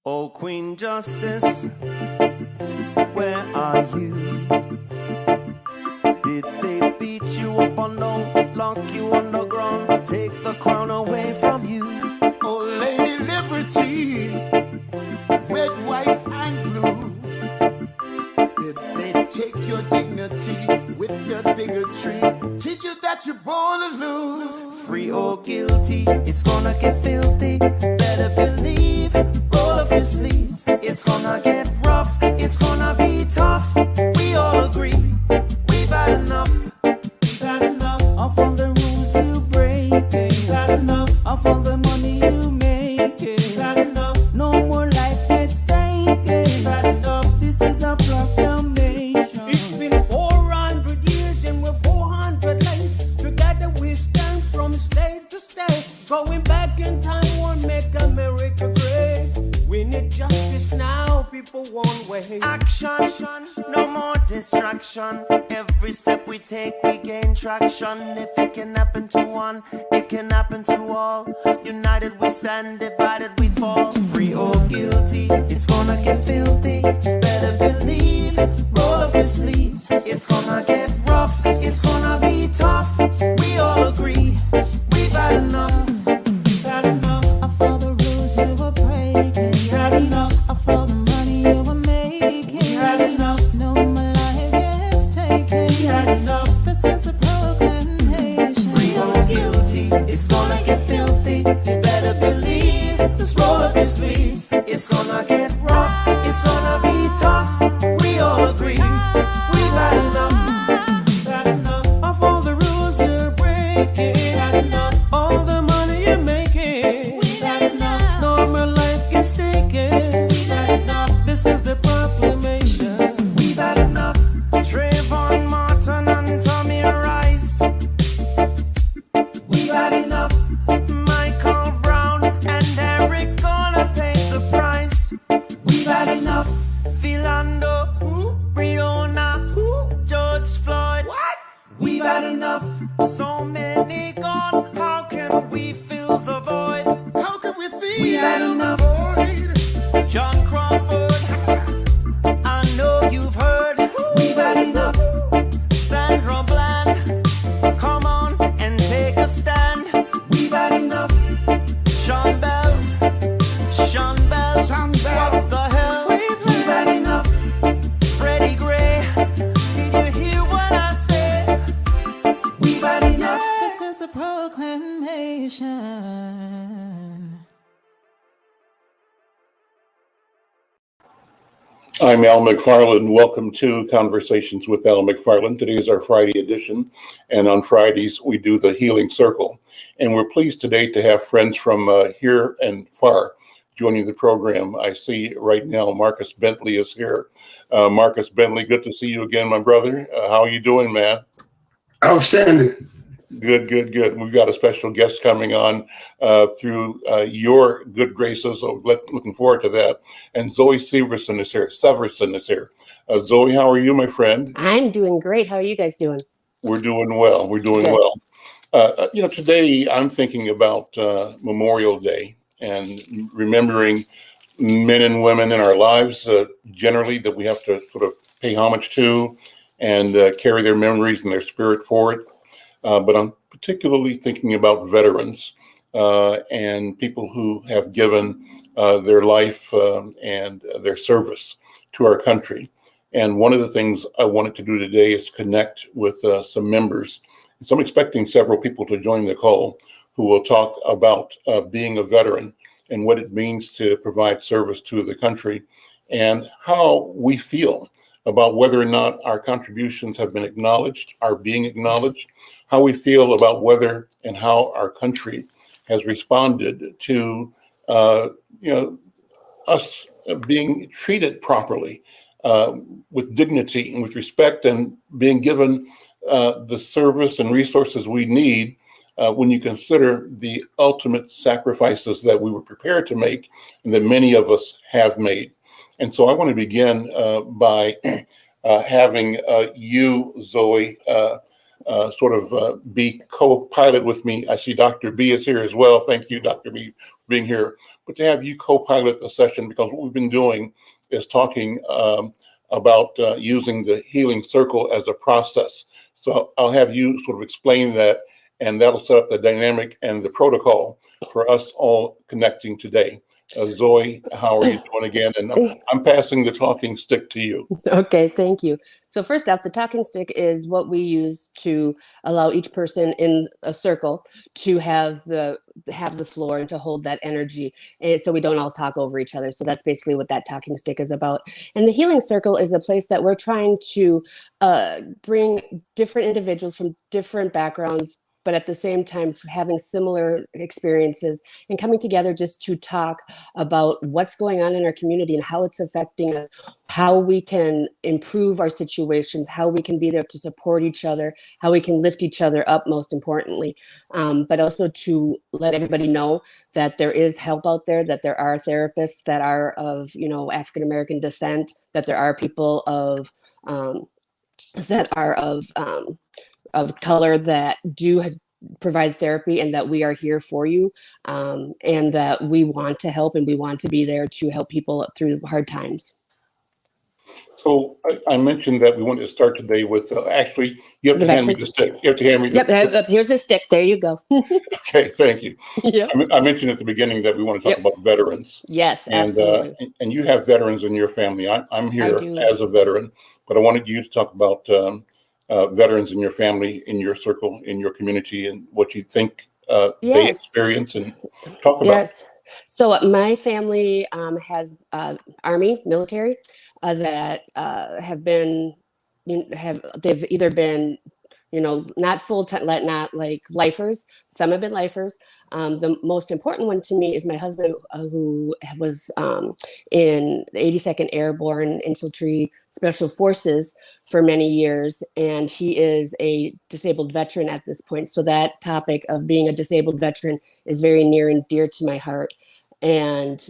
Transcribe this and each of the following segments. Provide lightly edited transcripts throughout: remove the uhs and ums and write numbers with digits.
Oh, Queen Justice, where are you? Did they beat you up or no? Lock you underground, take the crown away from you? Oh, Lady Liberty, red, white, and blue. Did they take your dignity with their bigotry? Teach you that you're born to lose. Free or guilty, it's gonna get filthy. Better believe, roll up your sleeves. It's gonna get rough, it's gonna be tough. We all agree, we've had enough. We've had enough of all the rules you break. We've had enough of all the money you make. We've had enough. No more life gets taken. We've had enough. This is a proclamation. It's been 400 years and we're 400 late. Together we stand from state to state. Going back in time won't make America great. We need justice now, people won't wait. Action, no more distraction. Every step we take, we gain traction. If it can happen to one, it can happen to all. United we stand, divided we fall. Free or guilty, it's gonna get filthy. Better believe, roll up your sleeves. It's gonna get rough, it's gonna be tough. We all agree, we've had enough. We've had enough of all the rules you were breaking. We've had enough of all the money you were making. We've had enough. No more life gets taken. We've had enough. This is a proclamation. Free or guilty, it's gonna get filthy. You better believe, just roll up your sleeves. It's gonna get rough, it's gonna be tough. We all agree, we've had enough. We've had enough of all the rules you're breaking. We've had enough. All the money you're making. We've had enough. No more life gets taken. We've had enough. This is the proclamation. We've had enough. Trayvon Martin and Tommy Rice. We've had enough. Michael Brown and Eric gonna pay the price. We've had enough. Philando, Breonna, George Floyd. What? We've had enough. So many gone. How can we fill the void? How can we feel? We've had enough. Void? John Crawford, I know you've heard. We've had enough. Sandra Bland, come on and take a stand. We've had enough. Sean Bell, what the hell? We've had enough. Freddie Gray, did you hear what I said? We've had enough. This is a proclamation. I'm Al McFarlane. Welcome to Conversations with Al McFarlane. Today is our Friday edition, and on Fridays we do the Healing Circle. And we're pleased today to have friends from here and far joining the program. I see right now Marcus Bentley is here. Marcus Bentley, good to see you again, my brother. How are you doing, man? Outstanding. Good. We've got a special guest coming on through your good graces. So looking forward to that. And Zoe Severson is here. Zoe, how are you, my friend? I'm doing great. How are you guys doing? We're doing well. Good. Today I'm thinking about Memorial Day and remembering men and women in our lives generally that we have to sort of pay homage to and carry their memories and their spirit forward. But I'm particularly thinking about veterans and people who have given their life and their service to our country. And one of the things I wanted to do today is connect with some members. So I'm expecting several people to join the call who will talk about being a veteran and what it means to provide service to the country and how we feel about whether or not our contributions have been acknowledged, are being acknowledged, how we feel about whether and how our country has responded to us being treated properly with dignity and with respect and being given the service and resources we need when you consider the ultimate sacrifices that we were prepared to make and that many of us have made. And so I want to begin by having you, Zoe, be co-pilot with me. I see Dr. B is here as well. Thank you, Dr. B, for being here. But to have you co-pilot the session, because what we've been doing is talking about using the healing circle as a process. So I'll have you sort of explain that, and that'll set up the dynamic and the protocol for us all connecting today. Zoe, how are you doing again? And I'm passing the talking stick to you. Okay, thank you. So first off, the talking stick is what we use to allow each person in a circle to have the floor and to hold that energy, and so we don't all talk over each other. So that's basically what that talking stick is about. And the healing circle is the place that we're trying to bring different individuals from different backgrounds, but at the same time having similar experiences and coming together just to talk about what's going on in our community and how it's affecting us, how we can improve our situations, how we can be there to support each other, how we can lift each other up, most importantly, but also to let everybody know that there is help out there, that there are therapists that are of, African-American descent, that there are people that are of color that do provide therapy, and that we are here for you, and that we want to help and we want to be there to help people through hard times. So I mentioned that we wanted to start today with, actually, you have to hand me the stick. You have to hand me the Yep, here's the stick. There you go. Okay, thank you. Yep. I mentioned at the beginning that we want to talk about veterans. Yes, And, absolutely. and you have veterans in your family. I'm here as a veteran, but I wanted you to talk about veterans in your family, in your circle, in your community, and what you think they experience, and talk about. Yes. So my family has Army, military, that they've either been, not full time, not like lifers. Some have been lifers. The most important one to me is my husband, who was in the 82nd Airborne Infantry Special Forces for many years, and he is a disabled veteran at this point. So that topic of being a disabled veteran is very near and dear to my heart. And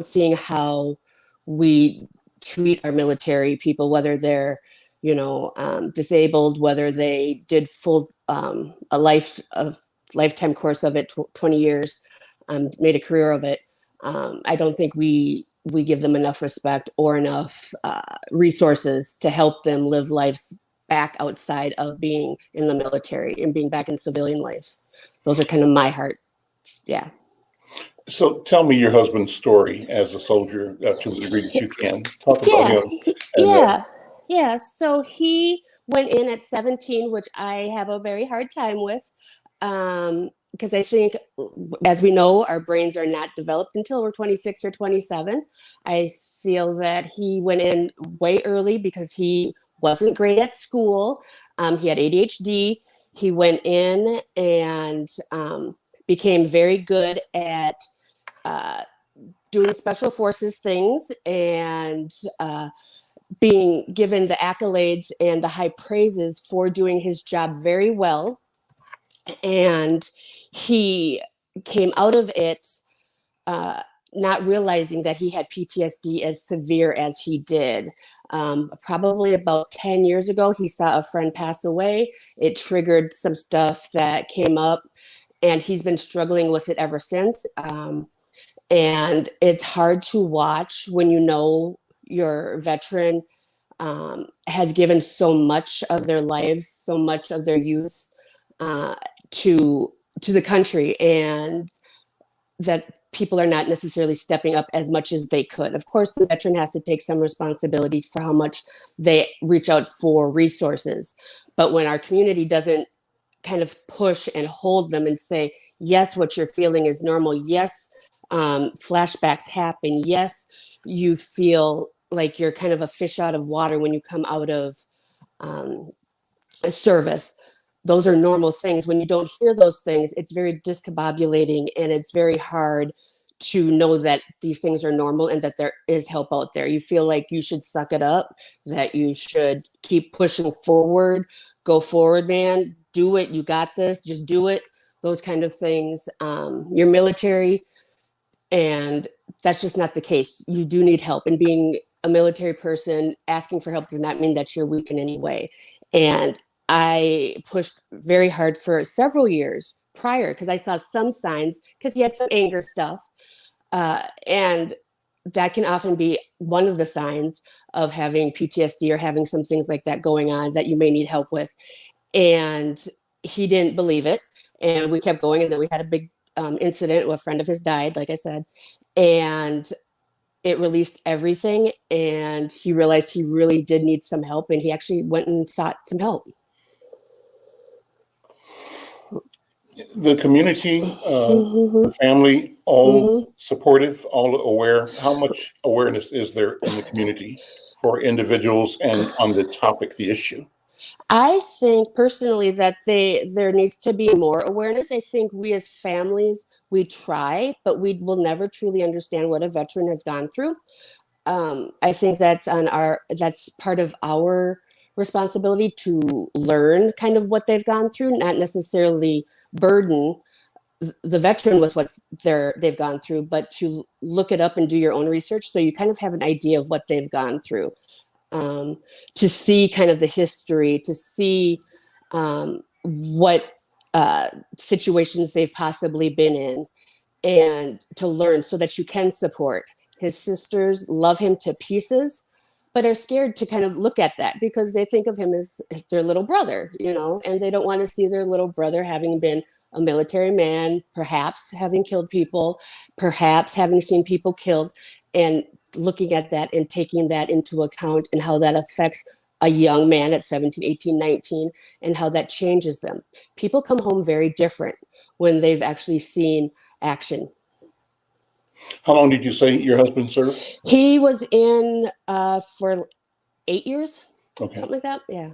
seeing how we treat our military people, whether they're disabled, whether they did full a lifetime course of it, 20 years, made a career of it. I don't think we give them enough respect or enough resources to help them live lives back outside of being in the military and being back in civilian life. Those are kind of my heart. Yeah. So tell me your husband's story as a soldier, to the degree that you can. Talk about him. Yeah. So he went in at 17, which I have a very hard time with, because I think, as we know, our brains are not developed until we're 26 or 27. I feel that he went in way early because he wasn't great at school. He had ADHD. He went in and became very good at doing special forces things, and being given the accolades and the high praises for doing his job very well. And he came out of it not realizing that he had PTSD as severe as he did. Probably about 10 years ago, he saw a friend pass away. It triggered some stuff that came up, and he's been struggling with it ever since. And it's hard to watch when your veteran has given so much of their lives, so much of their youth to the country, and that people are not necessarily stepping up as much as they could. Of course, the veteran has to take some responsibility for how much they reach out for resources. But when our community doesn't kind of push and hold them and say, yes, what you're feeling is normal. Yes, flashbacks happen. Yes, you feel like you're kind of a fish out of water when you come out of a service. Those are normal things. When you don't hear those things, it's very discombobulating, and it's very hard to know that these things are normal and that there is help out there. You feel like you should suck it up, that you should keep pushing forward, go forward, man, do it. You got this, just do it. Those kind of things. You're military, and that's just not the case. You do need help, and being a military person, asking for help does not mean that you're weak in any way. And I pushed very hard for several years prior because I saw some signs because he had some anger stuff. And that can often be one of the signs of having PTSD or having some things like that going on that you may need help with. And he didn't believe it. And we kept going. And then we had a big incident where a friend of his died, like I said. And it released everything. And he realized he really did need some help. And he actually went and sought some help. The community, Mm-hmm. the family, all Mm-hmm. supportive, all aware. How much awareness is there in the community for individuals and on the topic, the issue? I think personally that there needs to be more awareness. I think we as families, we try, but we will never truly understand what a veteran has gone through. I think that's part of our responsibility to learn kind of what they've gone through, not necessarily burden the veteran with what they've gone through, but to look it up and do your own research so you kind of have an idea of what they've gone through. To see kind of the history, to see what situations they've possibly been in, and to learn so that you can support. His sisters love him to pieces, but are scared to kind of look at that because they think of him as their little brother, and they don't want to see their little brother having been a military man, perhaps having killed people, perhaps having seen people killed, and looking at that and taking that into account and how that affects a young man at 17, 18, 19, and how that changes them. People come home very different when they've actually seen action. How long did you say your husband served? He was in for 8 years, Okay. something like that. Yeah.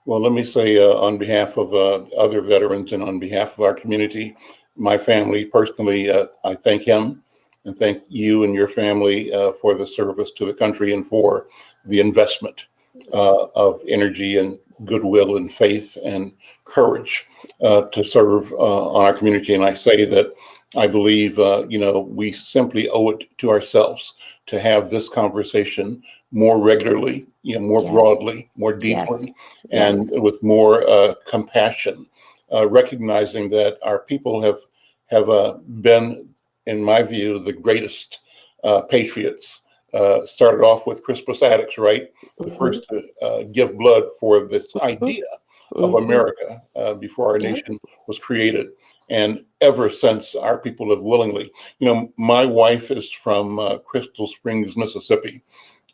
Well, let me say on behalf of other veterans and on behalf of our community, my family personally, I thank him and thank you and your family for the service to the country and for the investment of energy and goodwill and faith and courage to serve on our community. And I say that I believe, we simply owe it to ourselves to have this conversation more regularly, more Yes. broadly, more Yes. deeply, and Yes. with more compassion, recognizing that our people have been, in my view, the greatest patriots. Started off with Crispus Attucks, right? The first to give blood for this idea of America before our nation was created. And ever since, our people have willingly, my wife is from Crystal Springs, Mississippi.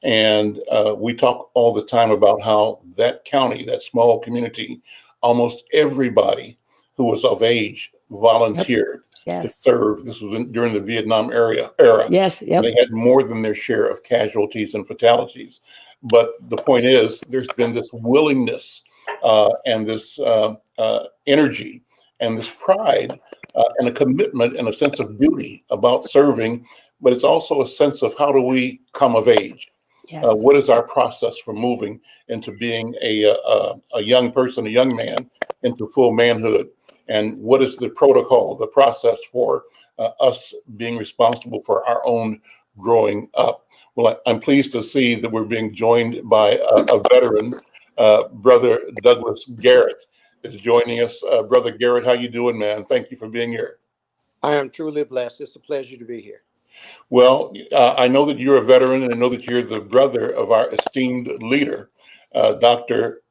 And we talk all the time about how that county, that small community, almost everybody who was of age volunteered to Yes. serve. This was during the Vietnam era. Yes. Yep. They had more than their share of casualties and fatalities. But the point is, there's been this willingness and this energy and this pride and a commitment and a sense of duty about serving. But it's also a sense of how do we come of age? Yes. What is our process for moving into being a young person, a young man, into full manhood? And what is the protocol, the process for us being responsible for our own growing up? Well, I'm pleased to see that we're being joined by a veteran, Brother Douglas Garrett is joining us. Brother Garrett, how you doing, man? Thank you for being here. I am truly blessed. It's a pleasure to be here. Well, I know that you're a veteran, and I know that you're the brother of our esteemed leader, Dr.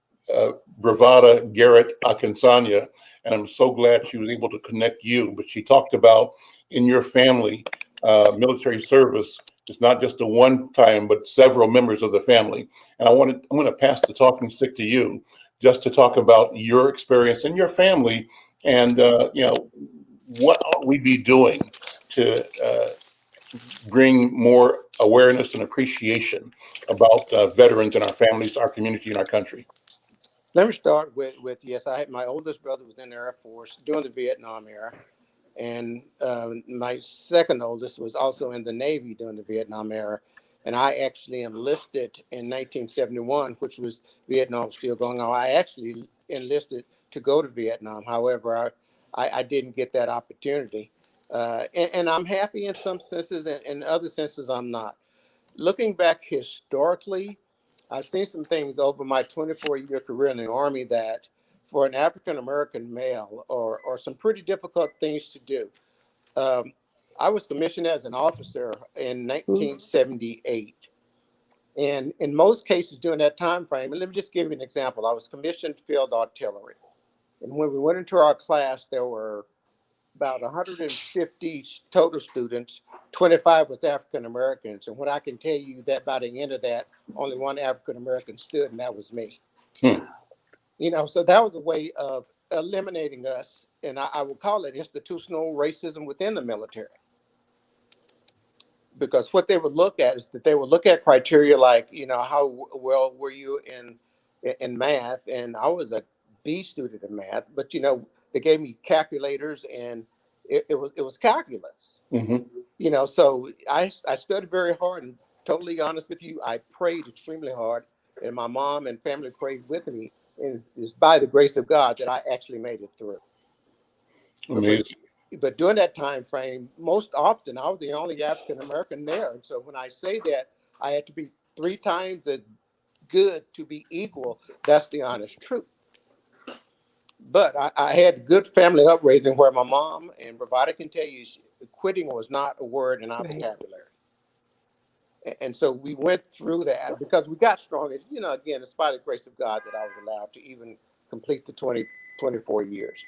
Bravada Garrett Akinsanya, and I'm so glad she was able to connect you. But she talked about in your family, military service is not just a one time, but several members of the family. And I'm going to pass the talking stick to you just to talk about your experience and your family, and what ought we be doing to bring more awareness and appreciation about veterans and our families, our community, and our country. Let me start with yes, my oldest brother was in the Air Force during the Vietnam era, and my second oldest was also in the Navy during the Vietnam era. And I actually enlisted in 1971, which was Vietnam still going on. I actually enlisted to go to Vietnam. However, I didn't get that opportunity. And I'm happy in some senses, and in other senses, I'm not. Looking back historically, I've seen some things over my 24-year career in the Army that for an African American male or some pretty difficult things to do. I was commissioned as an officer in 1978. And in most cases during that time frame, and let me just give you an example. I was commissioned field artillery. And when we went into our class, there were about 150 total students, 25 was African Americans. And what I can tell you that by the end of that, only one African American stood, and that was me. You know, so that was a way of eliminating us. And I would call it institutional racism within the military. Because what they would look at is that they would look at criteria like, you know, how well were you in math? And I was a B student in math, but, you know, they gave me calculators and it was calculus. You know, so I studied very hard, and totally honest with you, I prayed extremely hard, and my mom and family prayed with me. And it's by the grace of God that I actually made it through. Amazing. But during that time frame, most often I was the only African American there. And so when I say that I had to be 3 times as good to be equal, that's the honest truth. But I had good family upbringing where my mom and Bravada can tell you, quitting was not a word in our vocabulary. And so we went through that because we got stronger. You know, again, it's by the grace of God that I was allowed to even complete the 24 years.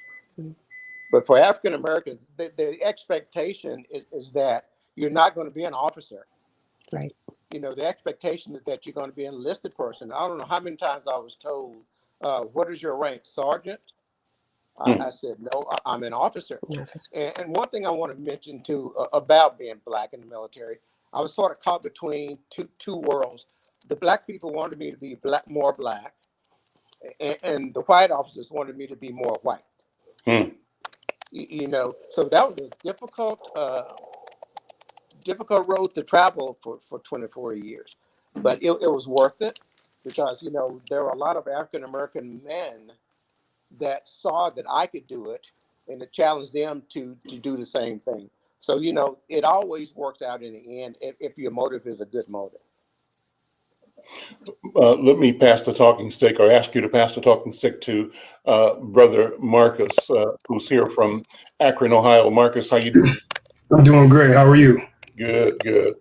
But for African Americans, the expectation is that you're not going to be an officer. Right. You know, the expectation is that you're going to be an enlisted person. I don't know how many times I was told, what is your rank, sergeant? I said, no, I'm an officer. And one thing I want to mention too about being Black in the military, I was sort of caught between two worlds. The Black people wanted me to be more Black, and the white officers wanted me to be more white. You know, so that was a difficult road to travel for 24 years, but it was worth it because, you know, there were a lot of African American men that saw that I could do it, and it challenged them to do the same thing. So, you know, it always works out in the end if your motive is a good motive. Let me pass the talking stick, or ask you to pass the talking stick to Brother Marcus, who's here from Akron, Ohio. Marcus, how you doing? I'm doing great. How are you? Good, good.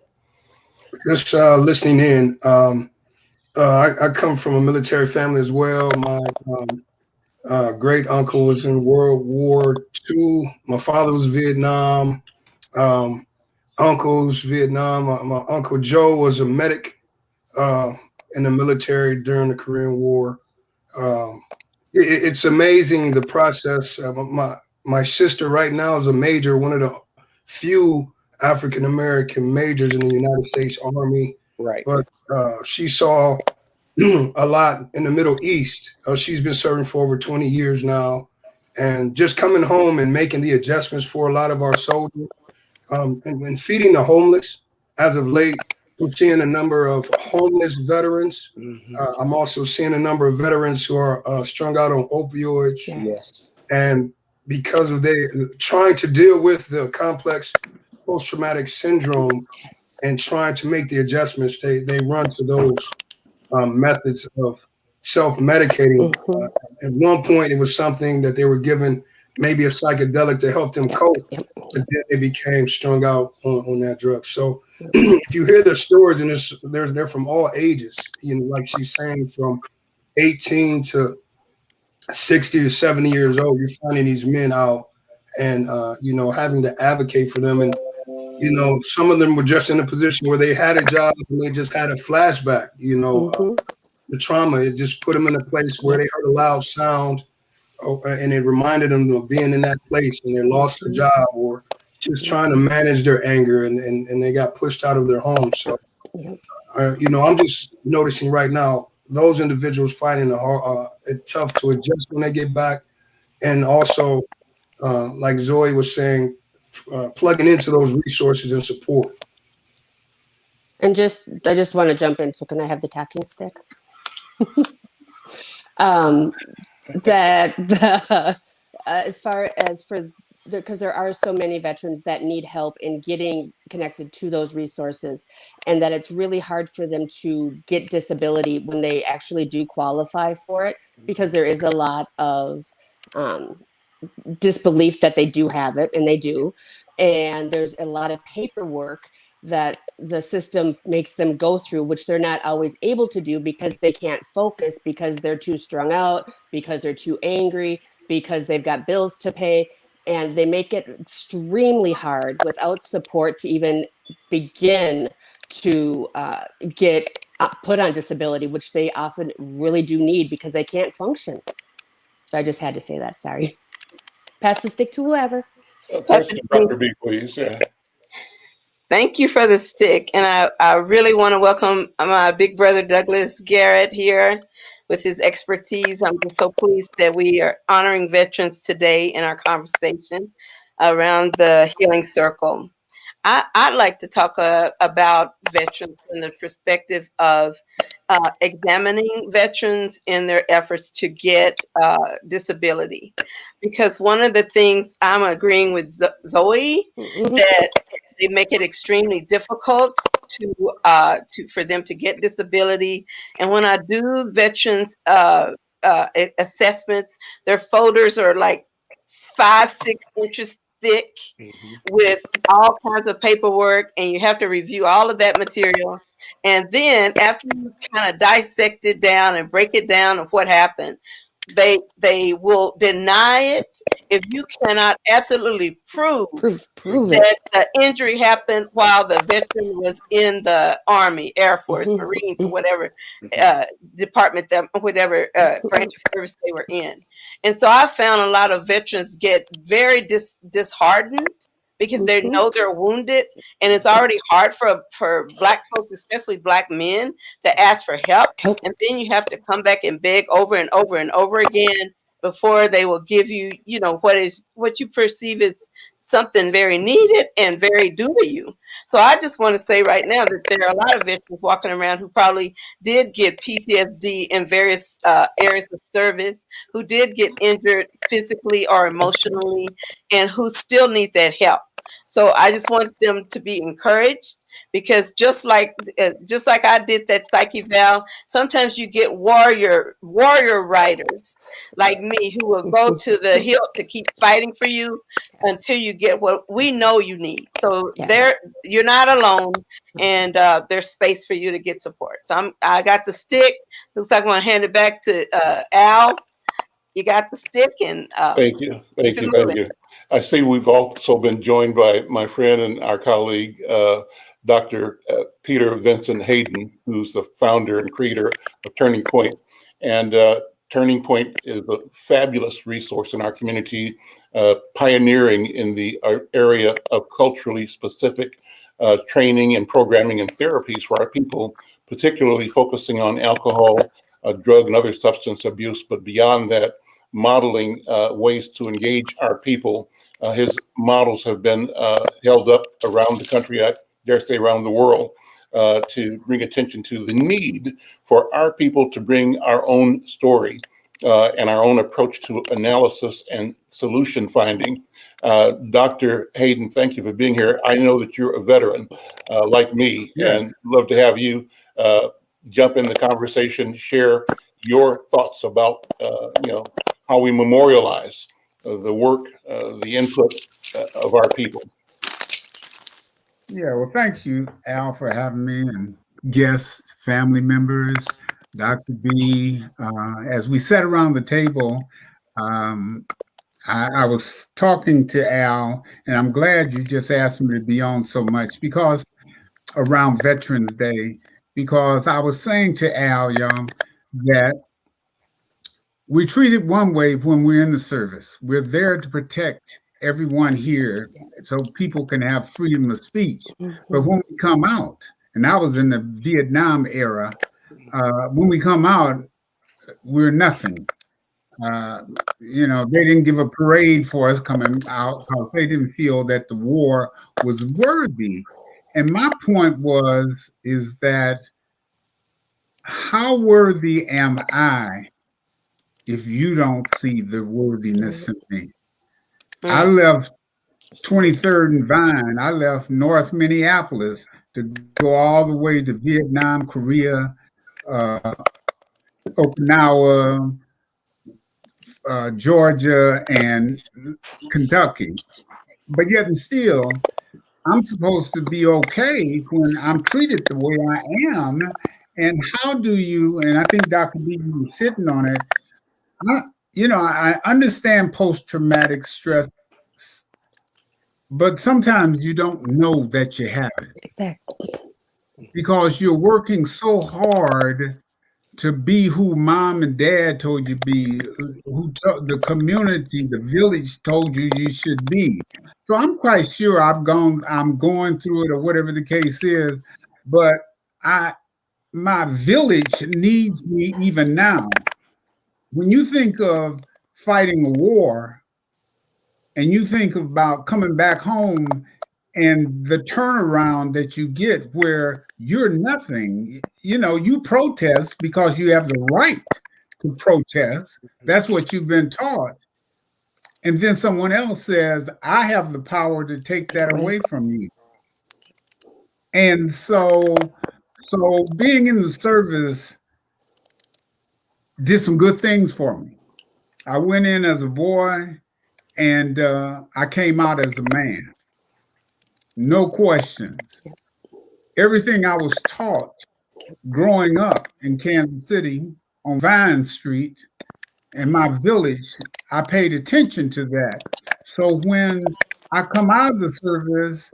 Just listening in. I come from a military family as well. My great uncle was in World War II. My father was Vietnam. Uncle's Vietnam. My uncle Joe was a medic in the military during the Korean War. It's amazing the process. My sister right now is a major, one of the few African American majors in the United States Army. Right. But she saw a lot in the Middle East. She's been serving for over 20 years now, and just coming home and making the adjustments for a lot of our soldiers, and feeding the homeless. As of late, I'm seeing a number of homeless veterans. I'm also seeing a number of veterans who are strung out on opioids. Yes. And because of they trying to deal with the complex post-traumatic syndrome and trying to make the adjustments, they run to those methods of self-medicating. At one point, it was something that they were given, maybe a psychedelic to help them cope, but then they became strung out on that drug. So if you hear their stories, and they're from all ages, you know, like she's saying, from 18 to 60 to 70 years old, you're finding these men out and, you know, having to advocate for them. And, you know, some of them were just in a position where they had a job and they just had a flashback, you know, the trauma. It just put them in a place where they heard a loud sound, and it reminded them of being in that place, and they lost their job, or just trying to manage their anger, and they got pushed out of their homes. So, you know, I'm just noticing right now, those individuals finding it tough to adjust when they get back. And also, like Zoe was saying, plugging into those resources and support. And I just want to jump in. So can I have the talking stick? As far as for because there are so many veterans that need help in getting connected to those resources, and that it's really hard for them to get disability when they actually do qualify for it, because there is a lot of disbelief that they do have it, and they do. And there's a lot of paperwork that the system makes them go through, which they're not always able to do because they can't focus, because they're too strung out, because they're too angry, because they've got bills to pay. And they make it extremely hard without support to even begin to get put on disability, which they often really do need because they can't function. So I just had to say that. Sorry. Pass the stick to whoever. Pass it to Dr. B, please. Yeah. Thank you for the stick. And I really want to welcome my big brother, Douglas Garrett, here with his expertise. I'm just so pleased that we are honoring veterans today in our conversation around the Healing Circle. I'd like to talk about veterans from the perspective of examining veterans in their efforts to get disability. Because one of the things I'm agreeing with Zoe, that they make it extremely difficult to for them to get disability. And when I do veterans assessments, their folders are like 5-6 inches thick with all kinds of paperwork, and you have to review all of that material. And then after you kind of dissect it down and break it down of what happened, they will deny it if you cannot absolutely prove that the injury happened while the veteran was in the Army, Air Force, Marines, or whatever department, whatever branch of service they were in. And so I found a lot of veterans get very disheartened because they know they're wounded, and it's already hard for Black folks, especially Black men, to ask for help. And then you have to come back and beg over and over and over again before they will give you, you know, what you perceive as something very needed and very due to you. So I just want to say right now that there are a lot of veterans walking around who probably did get PTSD in various areas of service, who did get injured physically or emotionally, and who still need that help. So I just want them to be encouraged, because just like I did that psych eval, sometimes you get warrior writers like me who will go to the hill to keep fighting for you until you get what we know you need. So you're not alone, and there's space for you to get support. So I got the stick. Looks like I'm going to hand it back to Al. You got the stick, and Thank you. Thank you. I see we've also been joined by my friend and our colleague, Dr. Peter Vincent Hayden, who's the founder and creator of Turning Point. And Turning Point is a fabulous resource in our community, pioneering in the area of culturally specific training and programming and therapies for our people, particularly focusing on alcohol, drug and other substance abuse, but beyond that, modeling ways to engage our people. His models have been held up around the country, I dare say around the world, to bring attention to the need for our people to bring our own story and our own approach to analysis and solution finding. Dr. Hayden, thank you for being here. I know that you're a veteran like me, and love to have you jump in the conversation, share your thoughts about how we memorialize the work, the input of our people. Yeah, well, thank you, Al, for having me, and guests, family members, Dr. B. As we sat around the table, I was talking to Al, and I'm glad you just asked me to be on so much, because around Veterans Day, because I was saying to Al, y'all, that we're treated one way when we're in the service. We're there to protect everyone here so people can have freedom of speech. But when we come out, and I was in the Vietnam era, when we come out, we're nothing. They didn't give a parade for us coming out because they didn't feel that the war was worthy. And my point is that how worthy am I if you don't see the worthiness in me? I left 23rd and Vine. I left North Minneapolis to go all the way to Vietnam, Korea, Okinawa, Georgia, and Kentucky. But yet and still, I'm supposed to be okay when I'm treated the way I am. And how do you, and I think Dr. B was sitting on it, I understand post-traumatic stress, but sometimes you don't know that you have it. Exactly. Because you're working so hard to be who mom and dad told you to be, the community, the village told you you should be. So I'm quite sure I'm going through it or whatever the case is, but my village needs me even now. When you think of fighting a war and you think about coming back home and the turnaround that you get where you're nothing, you protest because you have the right to protest. That's what you've been taught. And then someone else says, I have the power to take that away from you. And so being in the service did some good things for me. I went in as a boy and I came out as a man. No questions. Everything I was taught growing up in Kansas City on Vine Street in my village, I paid attention to that. So when I come out of the service,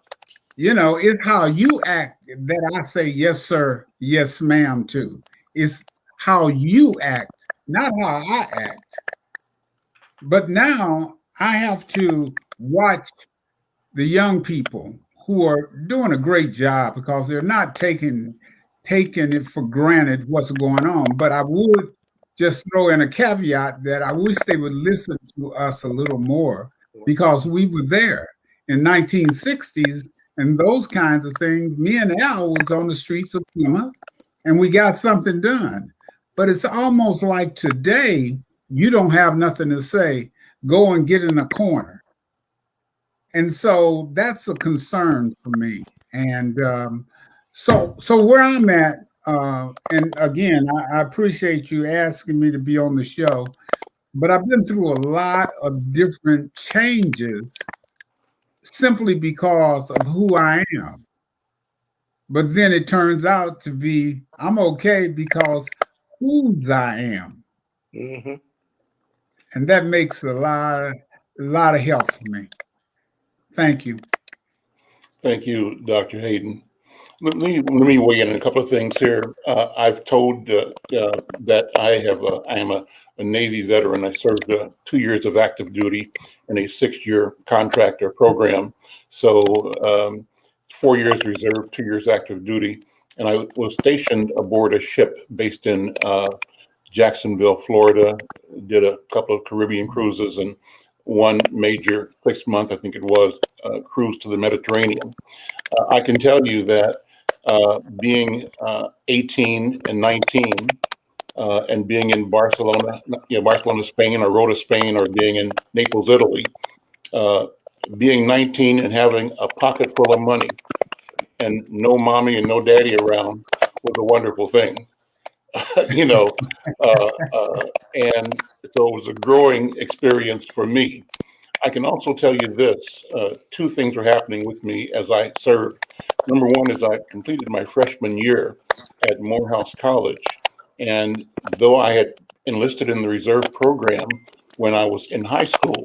it's how you act that I say, yes, sir, yes, ma'am, too. It's how you act, not how I act. But now I have to watch the young people who are doing a great job because they're not taking it for granted what's going on. But I would just throw in a caveat that I wish they would listen to us a little more because we were there in 1960s and those kinds of things. Me and Al was on the streets of Plymouth and we got something done. But it's almost like today, you don't have nothing to say. Go and get in a corner. And so that's a concern for me. And so where I'm at, and again, I appreciate you asking me to be on the show, but I've been through a lot of different changes simply because of who I am. But then it turns out to be I'm okay because whose I am. Mm-hmm. And that makes a lot of help for me. Thank you. Thank you, Dr. Hayden. Let me weigh in on a couple of things here. I've told that I am a Navy veteran. I served 2 years of active duty in a 6-year contractor program. So 4 years reserve, 2 years active duty. And I was stationed aboard a ship based in Jacksonville, Florida, did a couple of Caribbean cruises and one major 6-month, I think it was, cruise to the Mediterranean. I can tell you that being 18 and 19 and being in Barcelona, Barcelona, Spain, or Rota, Spain, or being in Naples, Italy, being 19 and having a pocket full of money and no mommy and no daddy around was a wonderful thing. And so it was a growing experience for me. I can also tell you this, 2 things are happening with me as I serve. Number one is I completed my freshman year at Morehouse College. And though I had enlisted in the reserve program when I was in high school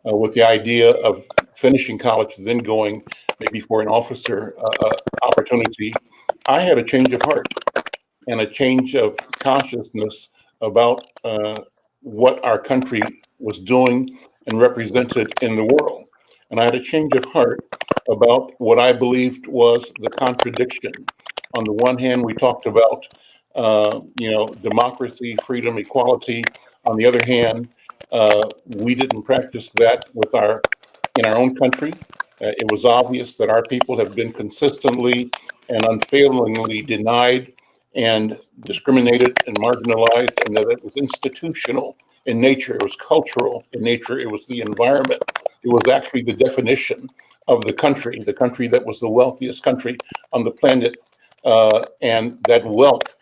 with the idea of finishing college, then going maybe for an officer opportunity, I had a change of heart and a change of consciousness about what our country was doing and represented in the world. And I had a change of heart about what I believed was the contradiction. On the one hand, we talked about, democracy, freedom, equality. On the other hand, we didn't practice that in our own country. It was obvious that our people have been consistently and unfailingly denied and discriminated and marginalized, and that it was institutional in nature, it was cultural in nature, it was the environment It was actually the definition of the country that was the wealthiest country on the planet, and that wealth,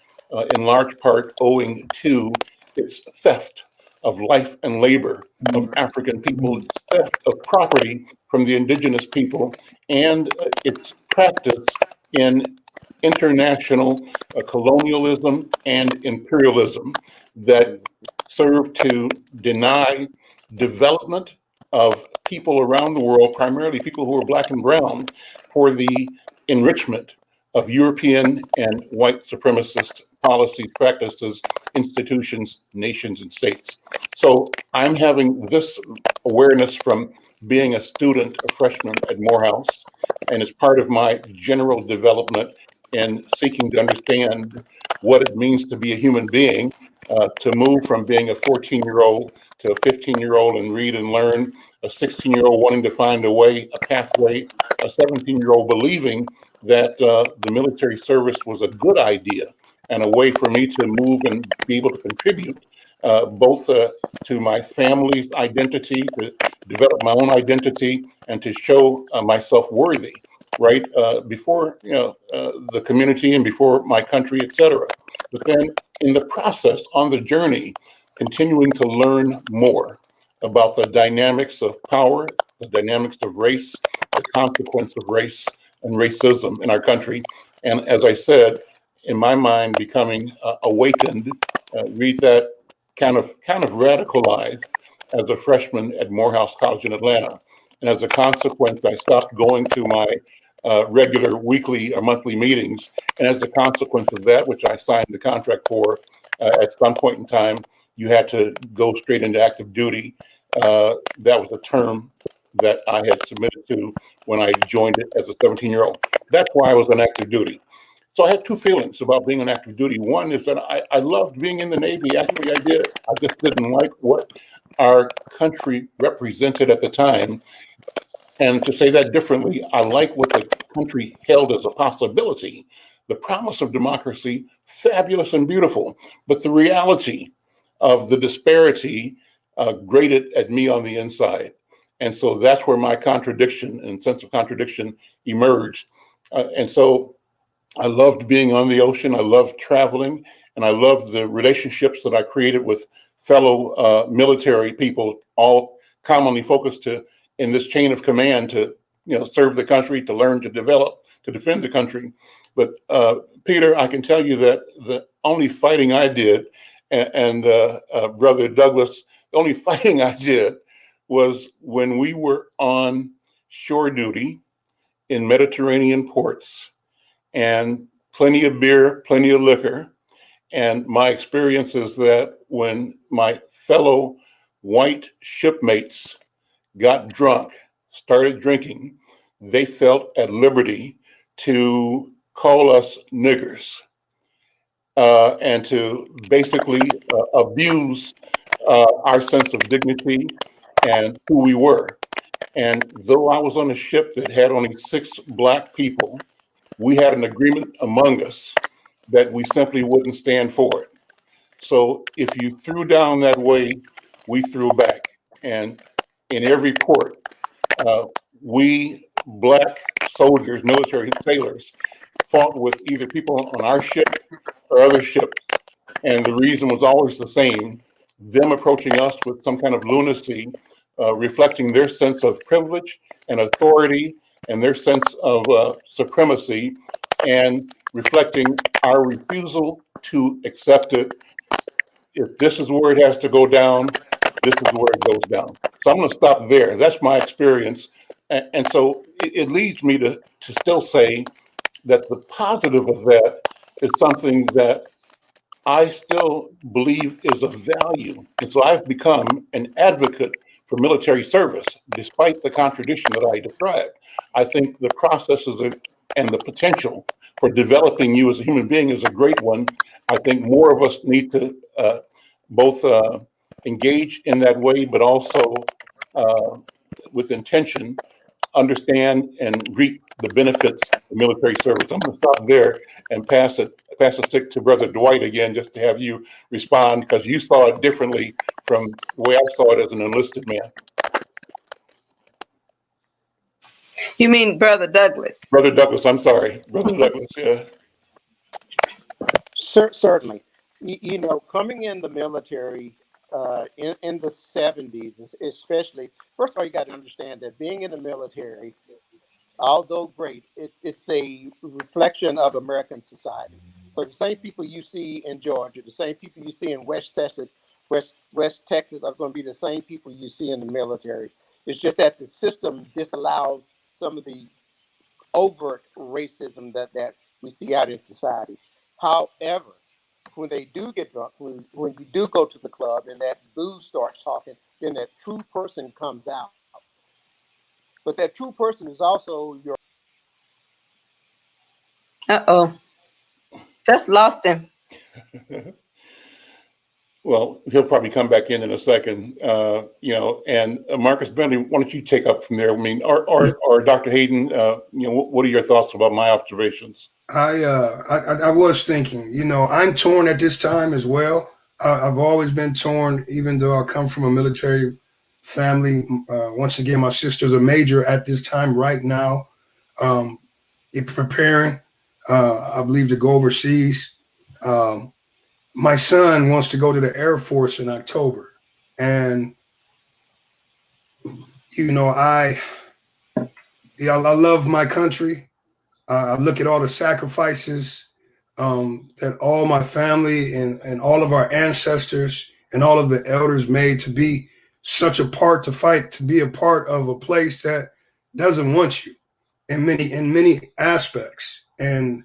in large part, owing to its theft of life and labor of African people, theft of property from the indigenous people, and its practice in international colonialism and imperialism that served to deny development of people around the world, primarily people who are black and brown, for the enrichment of European and white supremacist policies, practices, institutions, nations, and states. So I'm having this awareness from being a student, a freshman at Morehouse, and as part of my general development and seeking to understand what it means to be a human being, to move from being a 14-year-old to a 15-year-old and read and learn, a 16-year-old wanting to find a way, a pathway, a 17-year-old believing that the military service was a good idea and a way for me to move and be able to contribute both to my family's identity, to develop my own identity, and to show myself worthy, right, before the community and before my country, etc. But then in the process, on the journey, continuing to learn more about the dynamics of power, the dynamics of race, the consequence of race and racism in our country. And as I said, in my mind, becoming awakened, read that kind of radicalized as a freshman at Morehouse College in Atlanta. And as a consequence, I stopped going to my regular weekly or monthly meetings. And as a consequence of that, which I signed the contract for, at some point in time, you had to go straight into active duty. That was a term that I had submitted to when I joined it as a 17-year-old. That's why I was on active duty. So I had two feelings about being on active duty. One is that I loved being in the Navy. Actually, I did. I just didn't like what our country represented at the time. And to say that differently, I like what the country held as a possibility. The promise of democracy, fabulous and beautiful, but the reality of the disparity grated at me on the inside. And so that's where my contradiction and sense of contradiction emerged. And so I loved being on the ocean. I loved traveling, and I loved the relationships that I created with fellow military people, all commonly focused in this chain of command to serve the country, to learn, to develop, to defend the country. But Peter, I can tell you that the only fighting I did, and Brother Douglas, the only fighting I did was when we were on shore duty in Mediterranean ports, and plenty of beer, plenty of liquor. And my experience is that when my fellow white shipmates got drunk, started drinking, they felt at liberty to call us niggers, and to basically abuse our sense of dignity and who we were. And though I was on a ship that had only 6 Black people, we had an agreement among us that we simply wouldn't stand for it. So if you threw down that way, we threw back. And in every port, we Black soldiers, military sailors, fought with either people on our ship or other ships. And the reason was always the same: them approaching us with some kind of lunacy, reflecting their sense of privilege and authority and their sense of supremacy, and reflecting our refusal to accept it. If this is where it has to go down, this is where it goes down. So I'm going to stop there. That's my experience. And so it leads me to still say that the positive of that is something that I still believe is of value. And so I've become an advocate for military service, despite the contradiction that I described. I think the processes and the potential for developing you as a human being is a great one. I think more of us need to both engage in that way, but also with intention, understand and reap the benefits of military service. I'm going to stop there and pass the stick to Brother Dwight again, just to have you respond, because you saw it differently from the way I saw it as an enlisted man. You mean Brother Douglas? Brother Douglas, I'm sorry. Brother Douglas, yeah. Certainly. You know, coming in the military in the 70s, especially, first of all, you got to understand that being in the military, although great, it's a reflection of American society. So the same people you see in Georgia, the same people you see in West Texas, West Texas are going to be the same people you see in the military. It's just that the system disallows some of the overt racism that we see out in society. However, when they do get drunk, when you do go to the club and that booze starts talking, then that true person comes out. But that true person is also your. Uh-oh. That's lost him. Well, he'll probably come back in a second, you know. And Marcus Bentley, why don't you take up from there? I mean, or Dr. Hayden, you know, what are your thoughts about my observations? I was thinking, you know, I'm torn at this time as well. I've always been torn, even though I come from a military family. Once again, my sister's a major at this time right now, preparing, I believe, to go overseas. My son wants to go to the Air Force in October. And, you know, I love my country. I look at all the sacrifices that all my family and all of our ancestors and all of the elders made to be such a part, to fight, to be a part of a place that doesn't want you in many aspects. And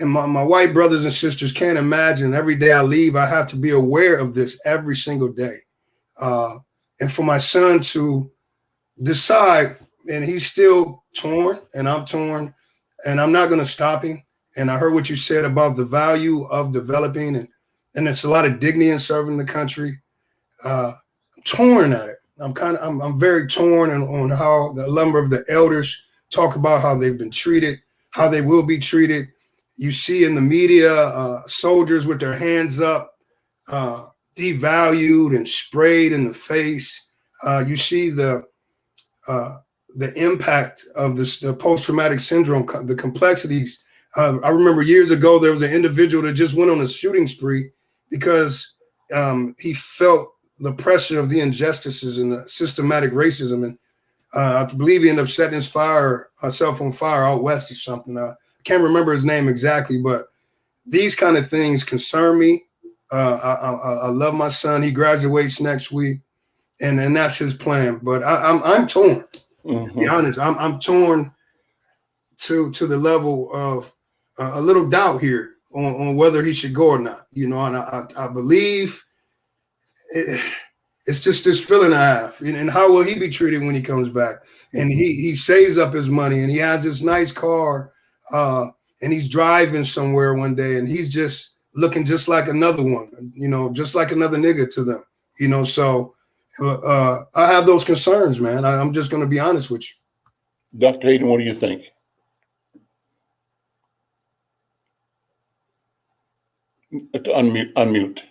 my white brothers and sisters can't imagine every day I leave, I have to be aware of this every single day. And for my son to decide, and he's still torn, and I'm torn, and I'm not going to stop him. And I heard what you said about the value of developing, and it's a lot of dignity in serving the country. I'm torn at it. I'm very torn on how the number of the elders talk about how they've been treated, how they will be treated. You see in the media soldiers with their hands up, devalued and sprayed in the face. You see the impact of the post-traumatic syndrome, the complexities. I remember years ago, there was an individual that just went on a shooting spree because he felt the pressure of the injustices and the systematic racism. And I believe he ended up setting himself on fire out west or something. I can't remember his name exactly, but these kind of things concern me. I love my son. He graduates next week, and that's his plan. But I'm torn. To be honest, I'm torn to the level of a little doubt here on whether he should go or not. You know, and I believe it's just this feeling I have. And how will he be treated when he comes back? And he saves up his money, and he has this nice car, and he's driving somewhere one day, and he's just looking just like another one, you know, just like another nigga to them, you know. So I have those concerns, man. I'm just going to be honest with you. Dr. Hayden, what do you think? Unmute.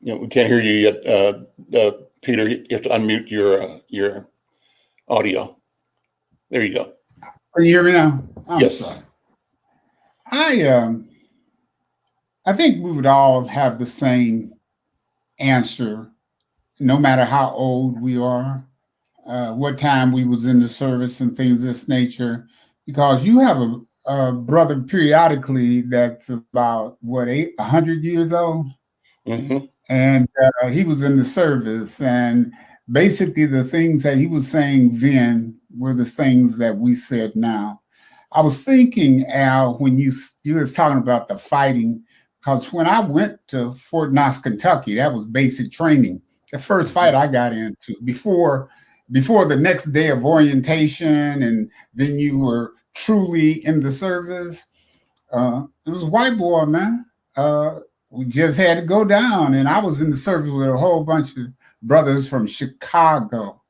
You know, we can't hear you yet, Peter. You have to unmute your audio. There you go. Can you hear me now? Yes. Sorry. I think we would all have the same answer, no matter how old we are, what time we was in the service and things of this nature, because you have a brother periodically that's about 100 years old. Mm-hmm. And he was in the service, and basically the things that he was saying then were the things that we said now. I was thinking, Al, when you was talking about the fighting, because when I went to Fort Knox, Kentucky, that was basic training. The first fight I got into before the next day of orientation, and then you were truly in the service. It was a white boy, man. We just had to go down, and I was in the service with a whole bunch of brothers from Chicago.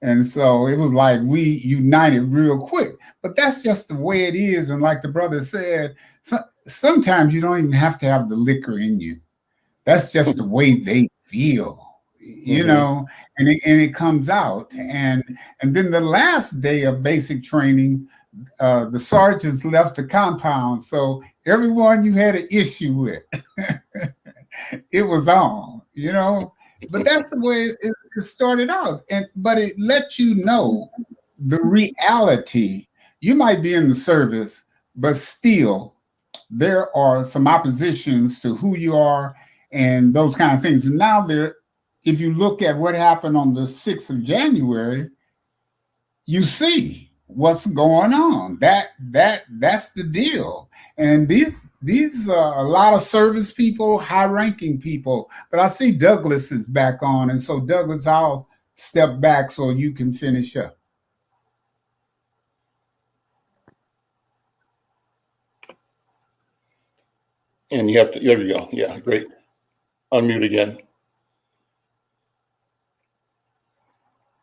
And so it was like we united real quick. But that's just the way it is. And like the brother said, sometimes you don't even have to have the liquor in you. That's just the way they feel, you Mm-hmm. know, and it comes out. And then the last day of basic training, the sergeants left the compound. So everyone you had an issue with, it was on, you know. But that's the way it started out. But it let you know the reality. You might be in the service, but still there are some oppositions to who you are and those kind of things. And now there, if you look at what happened on the 6th of January, you see what's going on. That's the deal. And these a lot of service people, high ranking people. But I see Douglas is back on, and so Douglas, I'll step back so you can finish up. And you have to, there you go. Yeah, great. Unmute again.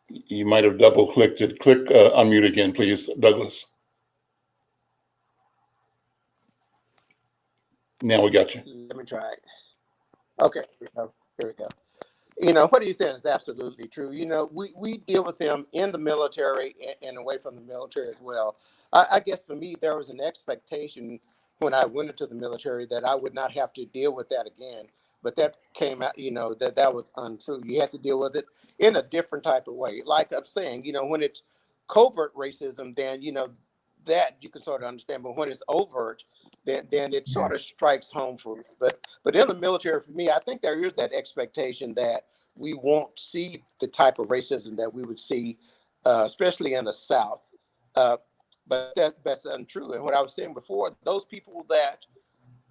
You might have double clicked it. Click unmute again, please, Douglas. Now we got you. Let me try it. Okay, here we go. You know, what he's saying is absolutely true. You know, we deal with them in the military and away from the military as well. I guess for me, there was an expectation when I went into the military that I would not have to deal with that again. But that came out, you know, that was untrue. You have to deal with it in a different type of way. Like I'm saying, you know, when it's covert racism, then, you know, that you can sort of understand. But when it's overt, then it sort of strikes home for me. But in the military, for me, I think there is that expectation that we won't see the type of racism that we would see, especially in the South. Uh, but that's untrue. And what I was saying before, those people that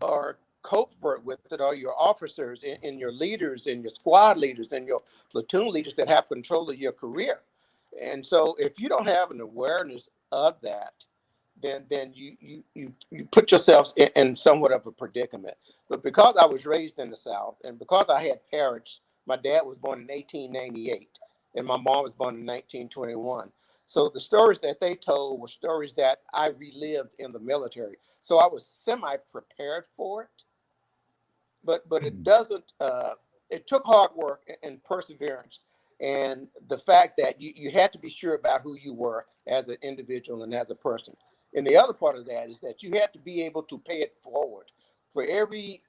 are covert with it are your officers and your leaders and your squad leaders and your platoon leaders that have control of your career. And so if you don't have an awareness of that, then you put yourselves in somewhat of a predicament. But because I was raised in the South and because I had parents, my dad was born in 1898 and my mom was born in 1921. So the stories that they told were stories that I relived in the military. So I was semi prepared for it, but it doesn't. It took hard work and perseverance, and the fact that you had to be sure about who you were as an individual and as a person. And the other part of that is that you had to be able to pay it forward. For every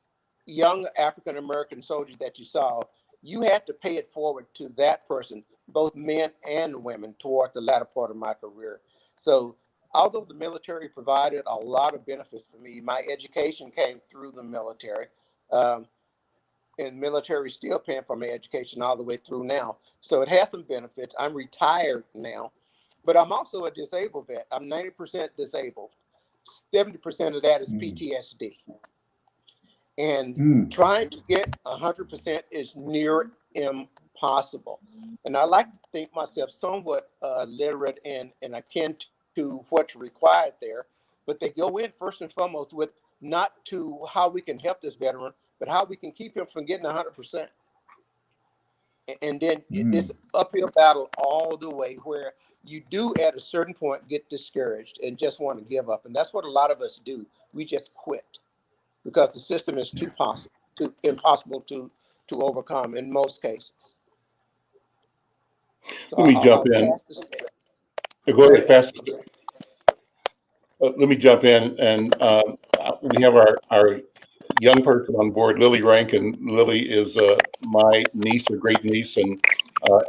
young African American soldier that you saw, you had to pay it forward to that person, both men and women, toward the latter part of my career. So although the military provided a lot of benefits for me, my education came through the military. Um, and military still paying for my education all the way through now. So it has some benefits. I'm retired now, but I'm also a disabled vet. I'm 90% disabled. 70% of that is PTSD. And trying to get 100% is near impossible. And I like to think myself somewhat literate and akin to what's required there. But they go in first and foremost with not to how we can help this veteran, but how we can keep him from getting 100%. And then it's uphill battle all the way where you do at a certain point get discouraged and just want to give up. And that's what a lot of us do. We just quit because the system is too impossible to overcome in most cases. So Let me jump in. Go ahead, pass the let me jump in, and we have our young person on board, Lily Rankin. Lily is my niece, a great niece, and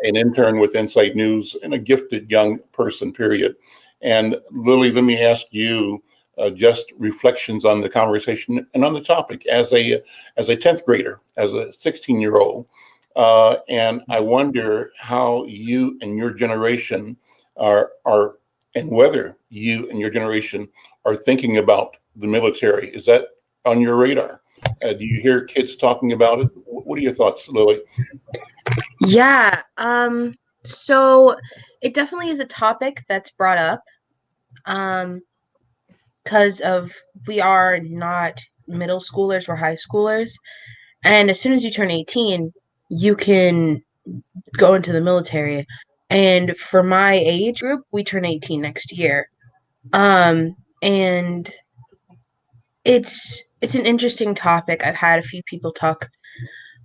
an intern with Insight News, and a gifted young person, period. And Lily, let me ask you just reflections on the conversation and on the topic as a 10th grader, as a 16-year-old. And I wonder how you and your generation are and whether you and your generation are thinking about the military. Is that on your radar? Do you hear kids talking about it? What are your thoughts, Lily? Yeah. So it definitely is a topic that's brought up. Because of we are not middle schoolers, we're high schoolers. And as soon as you turn 18, you can go into the military. And for my age group, we turn 18 next year. And it's an interesting topic. I've had a few people talk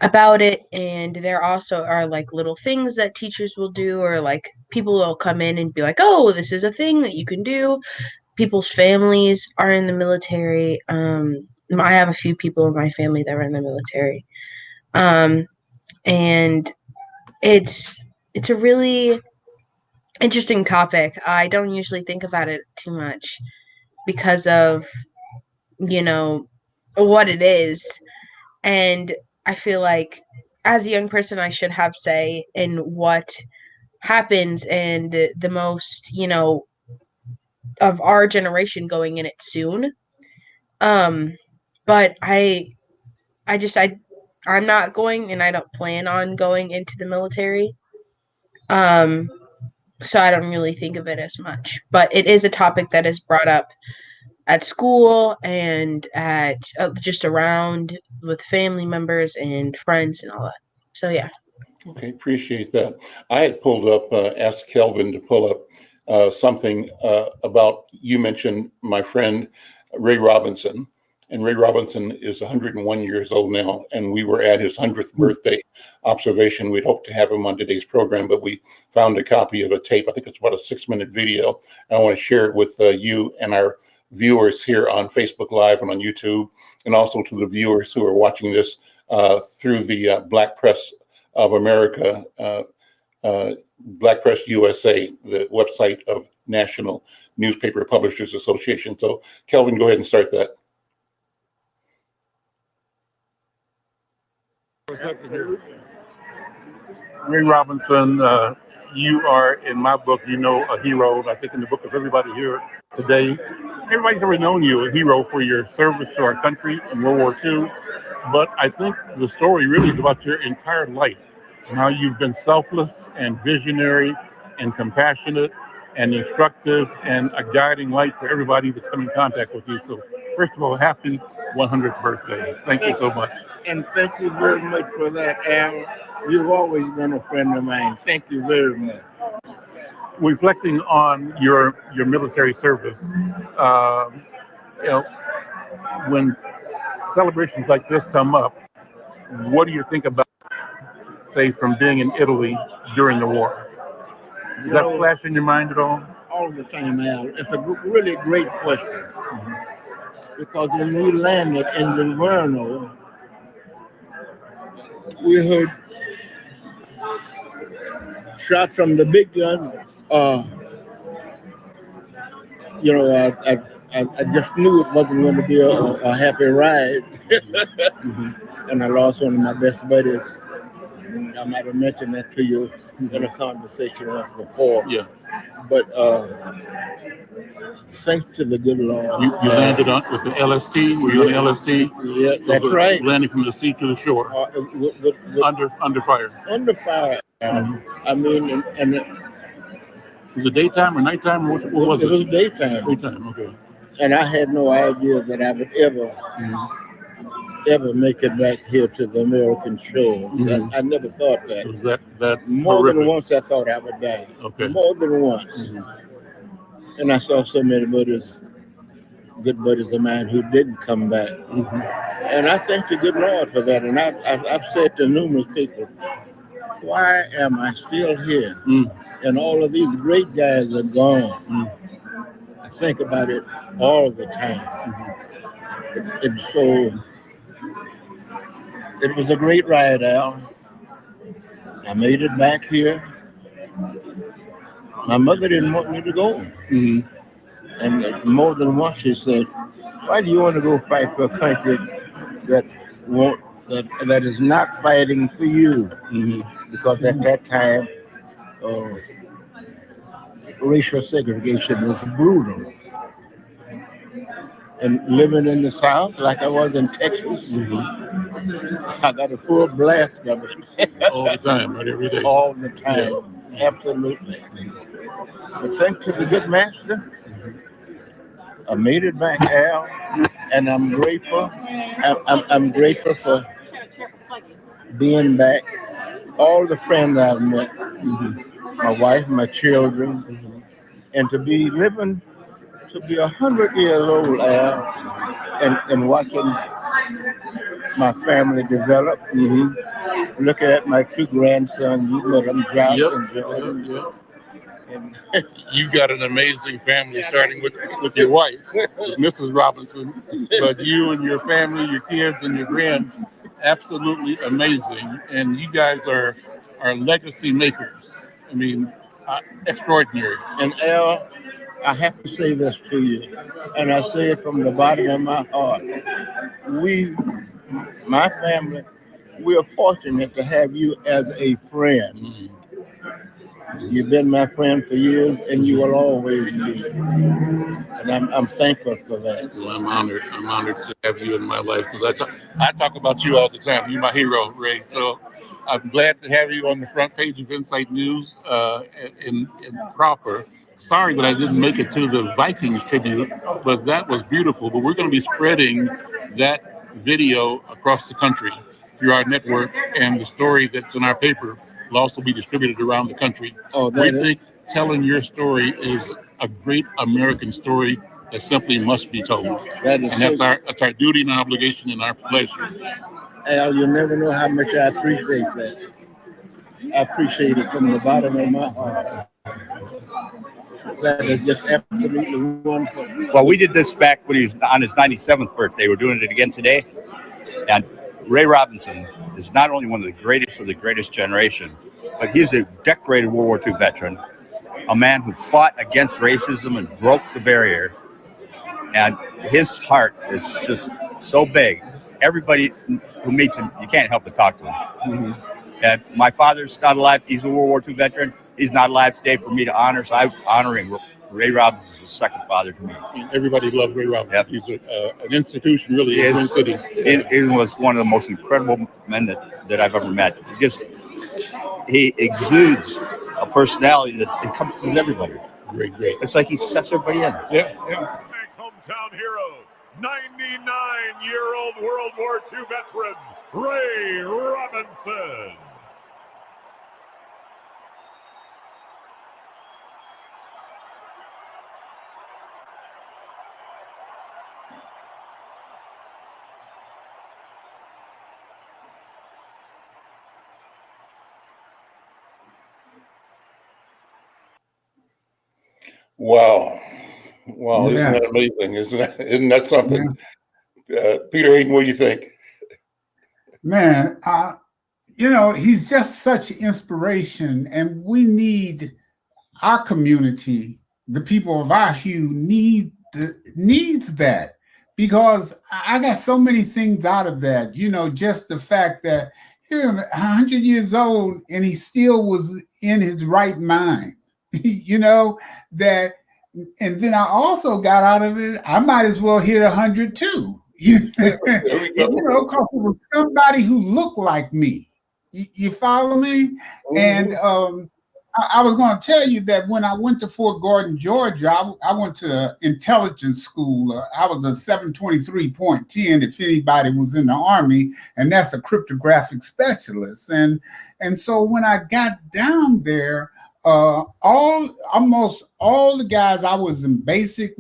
about it. And there also are like little things that teachers will do, or like people will come in and be like, oh, this is a thing that you can do. People's families are in the military. I have a few people in my family that are in the military. And it's a really interesting topic. I don't usually think about it too much because of, you know, what it is. And I feel like as a young person, I should have say in what happens, and the most, you know, of our generation going in it soon. But I'm not going, and I don't plan on going into the military. So I don't really think of it as much. But it is a topic that is brought up at school and at just around with family members and friends and all that. So yeah. Okay, appreciate that. I had pulled up, asked Kelvin to pull up something about, you mentioned my friend Ray Robinson, and Ray Robinson is 101 years old now, and we were at his 100th birthday observation. We'd hoped to have him on today's program, but we found a copy of a tape. I think it's about a 6-minute video. And I want to share it with you and our viewers here on Facebook Live and on YouTube, and also to the viewers who are watching this through the Black Press of America, Black Press USA, the website of National Newspaper Publishers Association. So, Kelvin, go ahead and start that. Ray Robinson, you are, in my book, you know, a hero. I think in the book of everybody here today, everybody's already known you a hero for your service to our country in World War II. But I think the story really is about your entire life and how you've been selfless and visionary and compassionate and instructive and a guiding light for everybody that's come in contact with you. So first of all, happy 100th birthday. Thank you so much. And thank you very much for that, Al. You've always been a friend of mine. Thank you very much. Reflecting on your military service, you know, when celebrations like this come up, what do you think about, say, from being in Italy during the war? Does that flash in your mind at all? All the time, Al. It's a really great question. Mm-hmm. Because when we landed in Livorno, we heard shots from the big gun. I just knew it wasn't going to be a happy ride. Mm-hmm. And I lost one of my best buddies. I might have mentioned that to you in a conversation once before. Yeah. But thanks to the good Lord. You landed with the LST? Were you on the LST? Yeah, so that's right. Landing from the sea to the shore. Under fire. Under fire. Mm-hmm. I mean, and was it daytime or nighttime? What was it? It was daytime. Daytime, okay. And I had no idea that I would ever make it back here to the American shores. Mm-hmm. I never thought that. Was that more horrific? Than once I thought I would die. Okay. More than once. Mm-hmm. And I saw so many good buddies of mine who didn't come back. Mm-hmm. And I thank the good Lord for that. And I've said to numerous people, why am I still here? Mm. And all of these great guys are gone. Mm. I think about it all the time. Mm-hmm. And so it was a great ride, Al. I made it back here. My mother didn't want me to go. Mm-hmm. And more than once she said, why do you want to go fight for a country that is not fighting for you? Mm-hmm. Because at that time, racial segregation was brutal. And living in the South, like I was in Texas, mm-hmm. I got a full blast of it. All the time, right? Every day. All the time, yeah. Absolutely. But thanks to the good master, I made it back, Al, and I'm grateful. I'm grateful for being back. All the friends I've met, mm-hmm. my wife, my children, mm-hmm. and to be 100 years old, Al, and watching my family developed. Mm-hmm. Looking at my two grandsons, you met them, Josh and Jordan. Yep. And you got an amazing family, starting with your wife, with Mrs. Robinson, but you and your family, your kids and your grands, absolutely amazing. And you guys are legacy makers. I mean, extraordinary. And Al, I have to say this to you, and I say it from the bottom of my heart. My family, we are fortunate to have you as a friend. Mm-hmm. You've been my friend for years, and you will always be. And I'm thankful for that. Well, I'm honored. I'm honored to have you in my life because I talk about you all the time. You're my hero, Ray. So I'm glad to have you on the front page of Insight News in Cropper. Sorry that I didn't make it to the Vikings tribute, but that was beautiful. But we're going to be spreading that video across the country through our network, and the story that's in our paper will also be distributed around the country. We think telling your story is a great American story that simply must be told. That's our duty and obligation and our pleasure. Al, you'll never know how much I appreciate that. I appreciate it from the bottom of my heart. That is just absolutely wonderful. Well, we did this back when he was on his 97th birthday. We're doing it again today. And Ray Robinson is not only one of the greatest generation, but he's a decorated World War II veteran, a man who fought against racism and broke the barrier. And his heart is just so big. Everybody who meets him, you can't help but talk to him. Mm-hmm. And my father's not alive. He's a World War II veteran. He's not alive today for me to honor, so I'm honoring Ray Robinson is a second father to me. Everybody loves Ray Robinson. Yep. He's an institution, really, in the city. He was one of the most incredible men that I've ever met. He exudes a personality that encompasses everybody. Great. It's like he sets everybody in. Yeah. Hometown hero, 99-year-old World War II veteran, Ray Robinson. Wow, Yeah. Isn't that amazing? Isn't that something? Yeah. Peter Hayden, what do you think? Man, he's just such inspiration, and we need our community, the people of our hue needs that, because I got so many things out of that. Just the fact that he's 100 years old and he still was in his right mind. That, and then I also got out of it, I might as well hit 100 too. Because it was somebody who looked like me. You follow me? Mm-hmm. And I was going to tell you that when I went to Fort Gordon, Georgia, I went to intelligence school. I was a 723.10 if anybody was in the Army, and that's a cryptographic specialist. And so when I got down there, almost all the guys I was in basic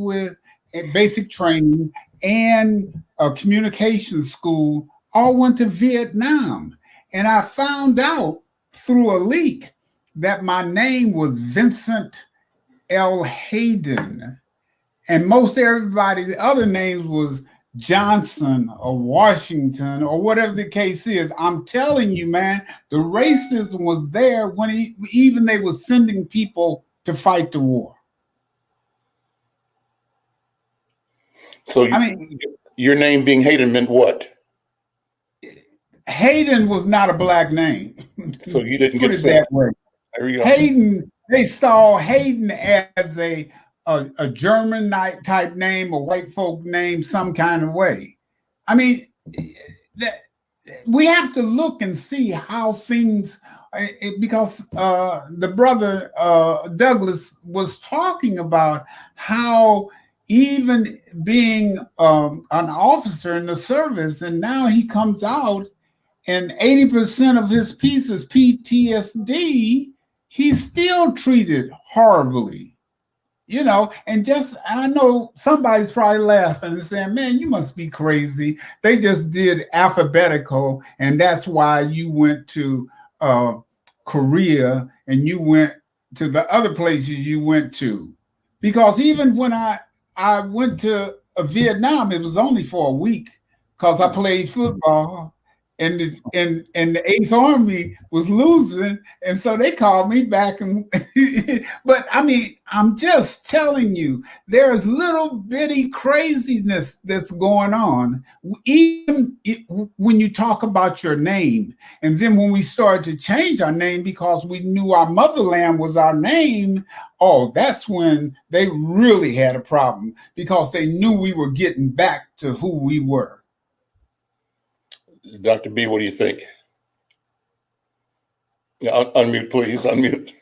training and communication school all went to Vietnam. And I found out through a leak that my name was Vincent L. Hayden. And most everybody's other names was Johnson or Washington or whatever the case is. I'm telling you, man, the racism was there when they were sending people to fight the war. So your name being Hayden meant what? Hayden was not a black name. So you didn't get it that way. There you go. Hayden, they saw Hayden as a German type name, a white folk name, some kind of way. We have to look and see how things, because the brother Douglas was talking about how even being an officer in the service, and now he comes out and 80% of his piece is PTSD, he's still treated horribly. you know, and just, I know somebody's probably laughing and saying, man, you must be crazy. They just did alphabetical, and that's why you went to Korea and you went to the other places you went to. Because even when I went to Vietnam, it was only for a week because I played football, and the Eighth Army was losing, and so they called me back. And but I mean, I'm just telling you, there's little bitty craziness that's going on, even when you talk about your name. And then when we started to change our name because we knew our motherland was our name, oh, that's when they really had a problem because they knew we were getting back to who we were. Dr. B, what do you think? Yeah, unmute, please. Unmute.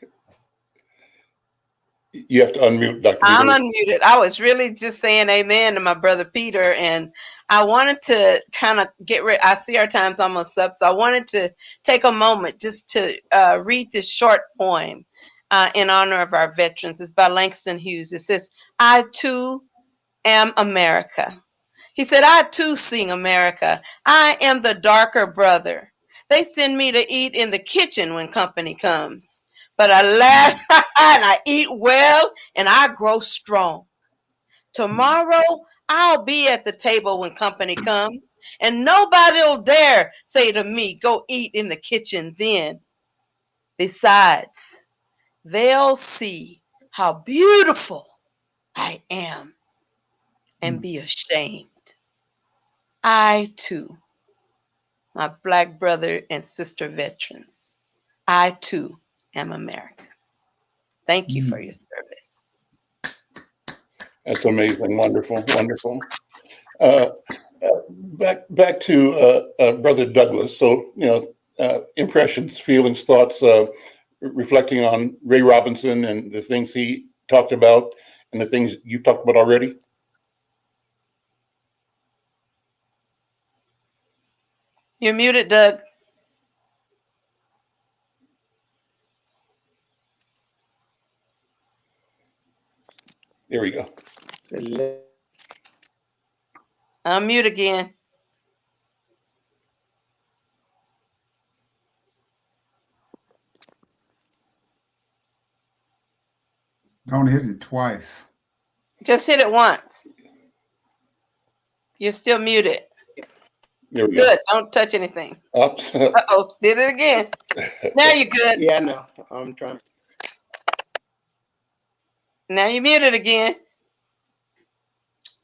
You have to unmute, Dr. B. I'm unmuted. I was really just saying amen to my brother Peter, and I wanted to kind of get rid. I see our time's almost up, so I wanted to take a moment just to read this short poem in honor of our veterans. It's by Langston Hughes. It says, "I too am America." He said, "I too sing America. I am the darker brother. They send me to eat in the kitchen when company comes. But I laugh and I eat well and I grow strong. Tomorrow I'll be at the table when company comes, and nobody'll dare say to me, 'Go eat in the kitchen then.' Besides, they'll see how beautiful I am and be ashamed. I too, my Black brother and sister veterans, I too am America. Thank you for your service." That's amazing. Wonderful. Wonderful. Back to Brother Douglas. So, impressions, feelings, thoughts, reflecting on Ray Robinson and the things he talked about and the things you've talked about already. You're muted, Doug. There we go. Unmute again. Don't hit it twice. Just hit it once. You're still muted. There we Good. Don't touch anything. Oops. Uh-oh. Did it again. Now you're good. Yeah, no, I'm trying. Now you're muted again.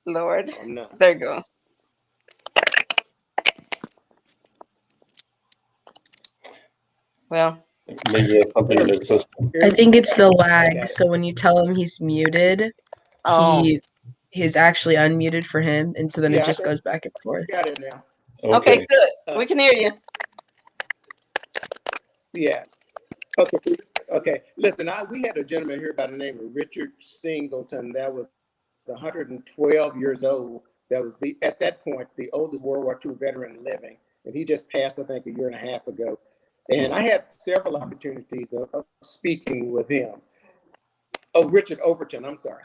Lord. No. There you go. Well, maybe that's something in the system. I think it's the lag. So when you tell him he's muted, he's actually unmuted for him, and so then it just goes back and forth. Got it now. Okay, good. We can hear you. Yeah. Okay. Listen, we had a gentleman here by the name of Richard Singleton that was 112 years old. That was at that point the oldest World War II veteran living, and he just passed, I think, a year and a half ago. And I had several opportunities of speaking with him. Oh, Richard Overton, I'm sorry.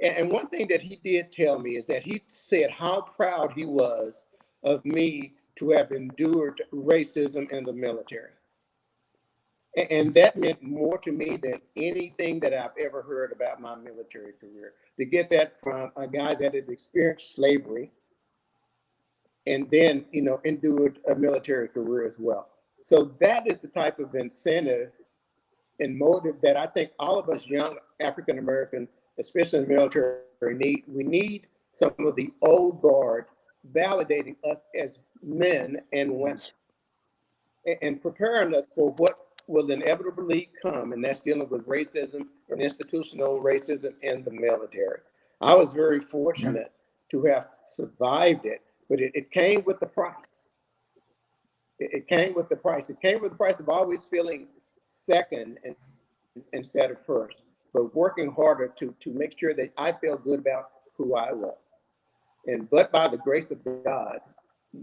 And one thing that he did tell me is that he said how proud he was of me to have endured racism in the military. And that meant more to me than anything that I've ever heard about my military career. To get that from a guy that had experienced slavery and then, endured a military career as well. So that is the type of incentive and motive that I think all of us young African American, especially in the military, need. We need some of the old guard validating us as men and women and preparing us for what will inevitably come, and that's dealing with racism and institutional racism in the military. I was very fortunate to have survived it, but it came with the price. It came with the price. It came with the price of always feeling second instead of first, but working harder to make sure that I felt good about who I was. But by the grace of God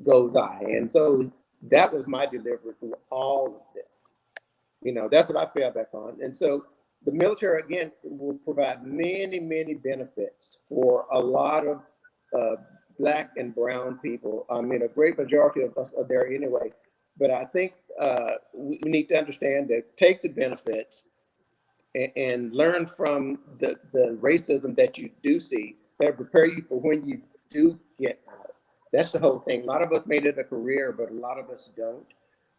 goes I. And so that was my delivery through all of this. That's what I fell back on. And so the military, again, will provide many, many benefits for a lot of Black and brown people. I mean, a great majority of us are there anyway. But I think we need to understand that take the benefits and learn from the racism that you do see that prepare you for when you do get out. That's the whole thing. A lot of us made it a career, but a lot of us don't.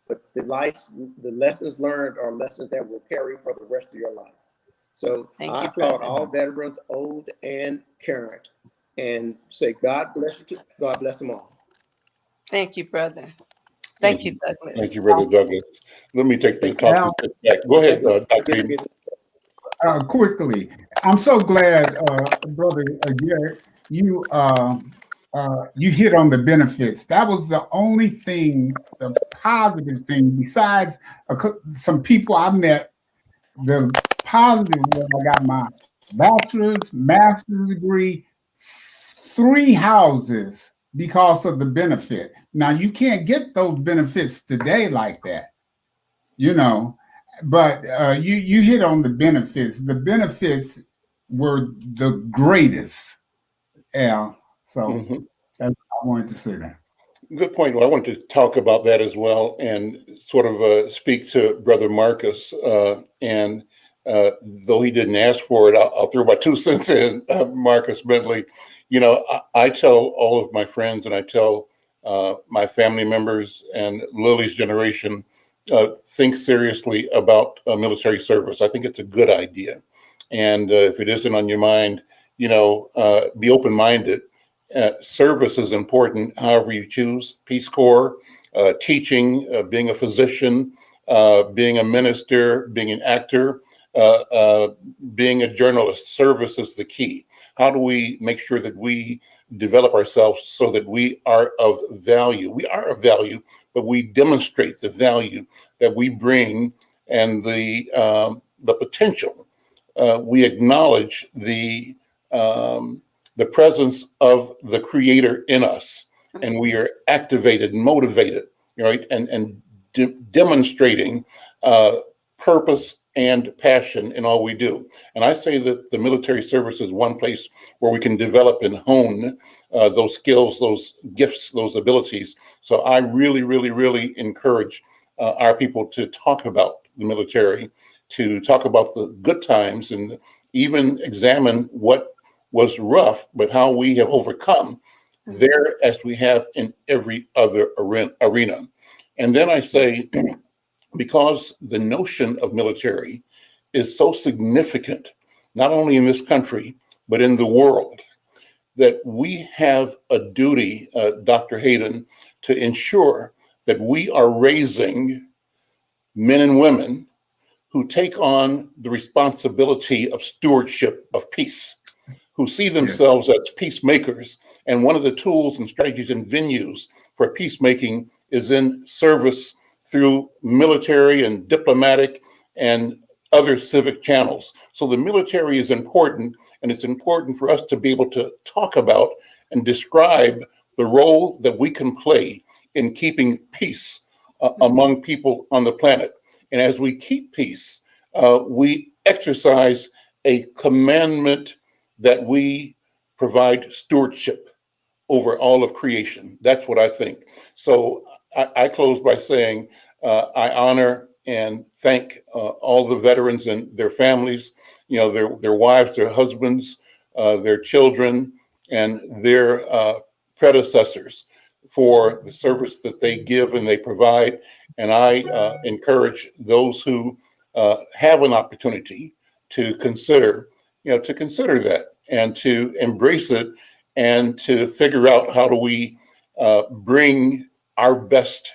But the lessons learned are lessons that will carry for the rest of your life. So I applaud all veterans, old and current, and say, God bless you. God bless them all. Thank you, brother. Thank you, Douglas. Thank you, Brother Douglas. Let me take the talking stick back. Go ahead, Dr. Eden. Quickly, I'm so glad, Brother Garrett, you hit on the benefits. That was the only thing, the positive thing, besides some people I met. The positive was I got my bachelor's, master's degree, 3 houses because of the benefit. Now, you can't get those benefits today like that, you know, but you hit on the benefits. The benefits were the greatest, Al. So that's what I wanted to say that. Good point. Well, I wanted to talk about that as well and sort of speak to Brother Marcus. And though he didn't ask for it, I'll throw my 2 cents in, Marcus Bentley. You know, I tell all of my friends and I tell my family members and Lily's generation, think seriously about military service. I think it's a good idea. And if it isn't on your mind, you know, be open-minded. Service is important, however you choose. Peace Corps, teaching, being a physician, being a minister, being an actor, being a journalist. Service is the key. How do we make sure that we develop ourselves so that we are of value? We are of value, but we demonstrate the value that we bring and the potential. We acknowledge the presence of the Creator in us, and we are activated, motivated, right, and demonstrating purpose and passion in all we do. And I say that the military service is one place where we can develop and hone those skills, those gifts, those abilities. So I really, really, really encourage our people to talk about the military, to talk about the good times, and even examine what was rough, but how we have overcome there as we have in every other arena. And then I say, because the notion of military is so significant, not only in this country, but in the world, that we have a duty, Dr. Hayden, to ensure that we are raising men and women who take on the responsibility of stewardship of peace, who see themselves as peacemakers. And one of the tools and strategies and venues for peacemaking is in service through military and diplomatic and other civic channels. So the military is important, and it's important for us to be able to talk about and describe the role that we can play in keeping peace among people on the planet. And as we keep peace, we exercise a commandment that we provide stewardship over all of creation. That's what I think. So I close by saying I honor and thank all the veterans and their families, you know, their wives, their husbands, their children, and their predecessors for the service that they give and they provide. And I encourage those who have an opportunity to consider, to consider that and to embrace it and to figure out how do we bring our best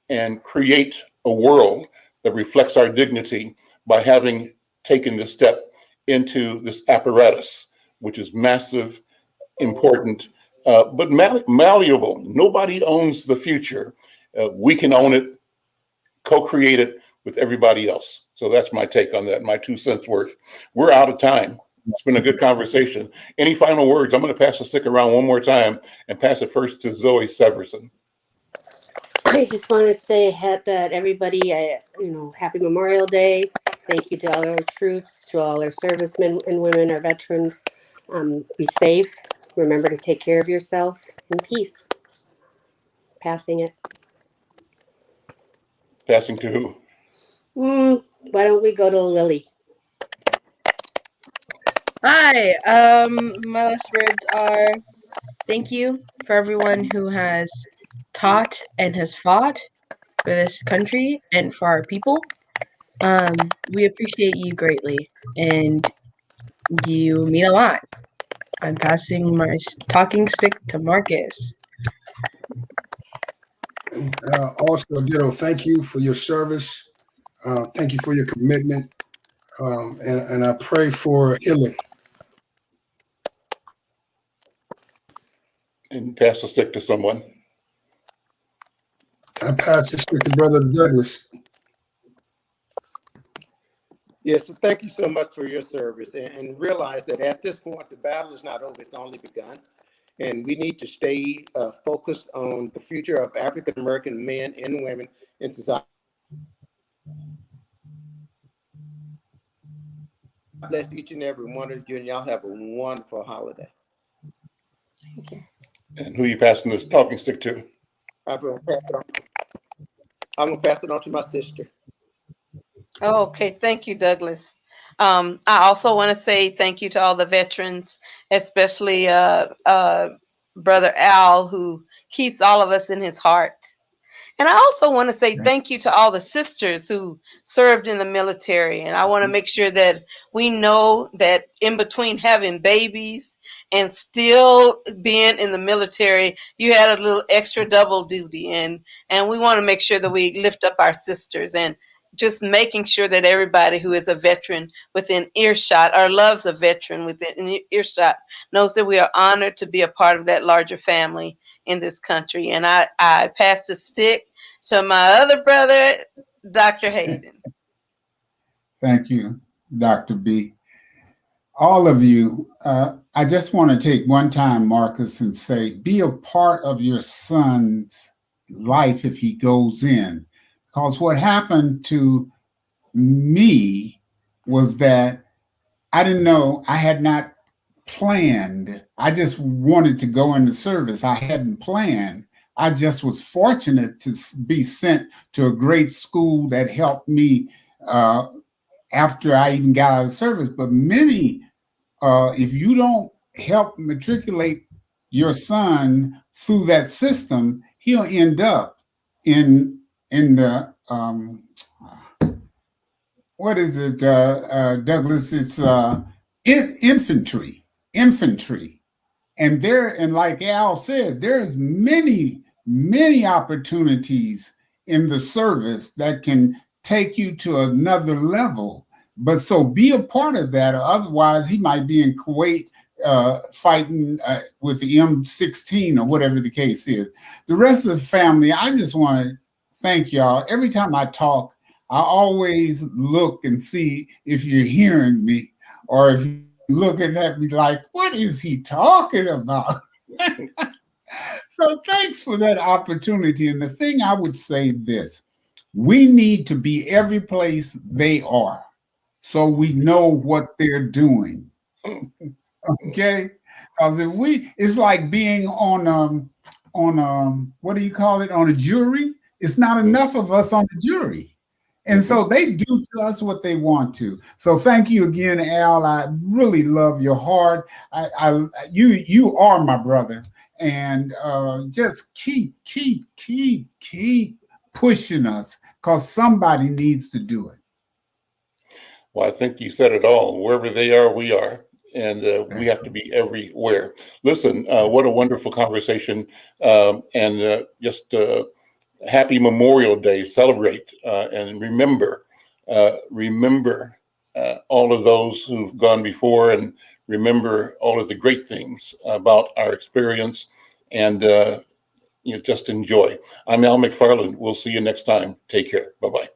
and create a world that reflects our dignity by having taken this step into this apparatus, which is massive, important, but malleable. Nobody owns the future. We can own it, co-create it with everybody else. So that's my take on that, my 2 cents worth. We're out of time. It's been a good conversation. Any final words? I'm going to pass the stick around one more time and pass it first to Zoe Severson. I just want to say that everybody, happy Memorial Day. Thank you to all our troops, to all our servicemen and women, our veterans. Be safe. Remember to take care of yourself. In peace. Passing it. Passing to who? Why don't we go to Lily? Hi. My last words are thank you for everyone who has taught and has fought for this country and for our people. We appreciate you greatly, and you mean a lot. I'm passing my talking stick to Marcus. Also, ditto, thank you for your service. Thank you for your commitment. And I pray for healing. And pass the stick to someone. I pass this stick to Brother Douglas. Yes, so thank you so much for your service, and realize that at this point, the battle is not over, it's only begun. And we need to stay focused on the future of African-American men and women in society. God bless each and every one of you, and y'all have a wonderful holiday. Thank you. And who are you passing this talking stick to? I'm gonna pass it on to my sister. Oh, okay, thank you, Douglas. I also want to say thank you to all the veterans, especially Brother Al, who keeps all of us in his heart. And I also want to say thank you to all the sisters who served in the military. And I want to make sure that we know that in between having babies and still being in the military, you had a little extra double duty. And we want to make sure that we lift up our sisters and just making sure that everybody who is a veteran within earshot or loves a veteran within earshot knows that we are honored to be a part of that larger family in this country. And I pass the stick to my other brother, Dr. Hayden. Thank you, Dr. B. All of you, I just want to take one time, Marcus, and say, be a part of your son's life if he goes in. Because what happened to me was that I didn't know, I had not planned. I just wanted to go into service. I hadn't planned. I just was fortunate to be sent to a great school that helped me after I even got out of service. But many, if you don't help matriculate your son through that system, he'll end up in the what is it, Douglas? It's infantry. And like Al said, there's many opportunities in the service that can take you to another level. But so be a part of that, or otherwise he might be in Kuwait fighting with the M16 or whatever the case is. The rest of the family, I just want to thank y'all. Every time I talk, I always look and see if you're hearing me, or if you're looking at me like, what is he talking about? So thanks for that opportunity. And the thing I would say this, we need to be every place they are so we know what they're doing. Okay? Because it's like being on what do you call it? On a jury. It's not enough of us on the jury. And so they do to us what they want to. So thank you again, Al. I really love your heart. You are my brother. And just keep pushing us, because somebody needs to do it. Well, I think you said it all. Wherever they are, we are. And we have to be everywhere. Listen, what a wonderful conversation. And just happy Memorial Day. Celebrate and remember all of those who've gone before, and remember all of the great things about our experience, and just enjoy. I'm Al McFarlane. We'll see you next time. Take care. Bye-bye.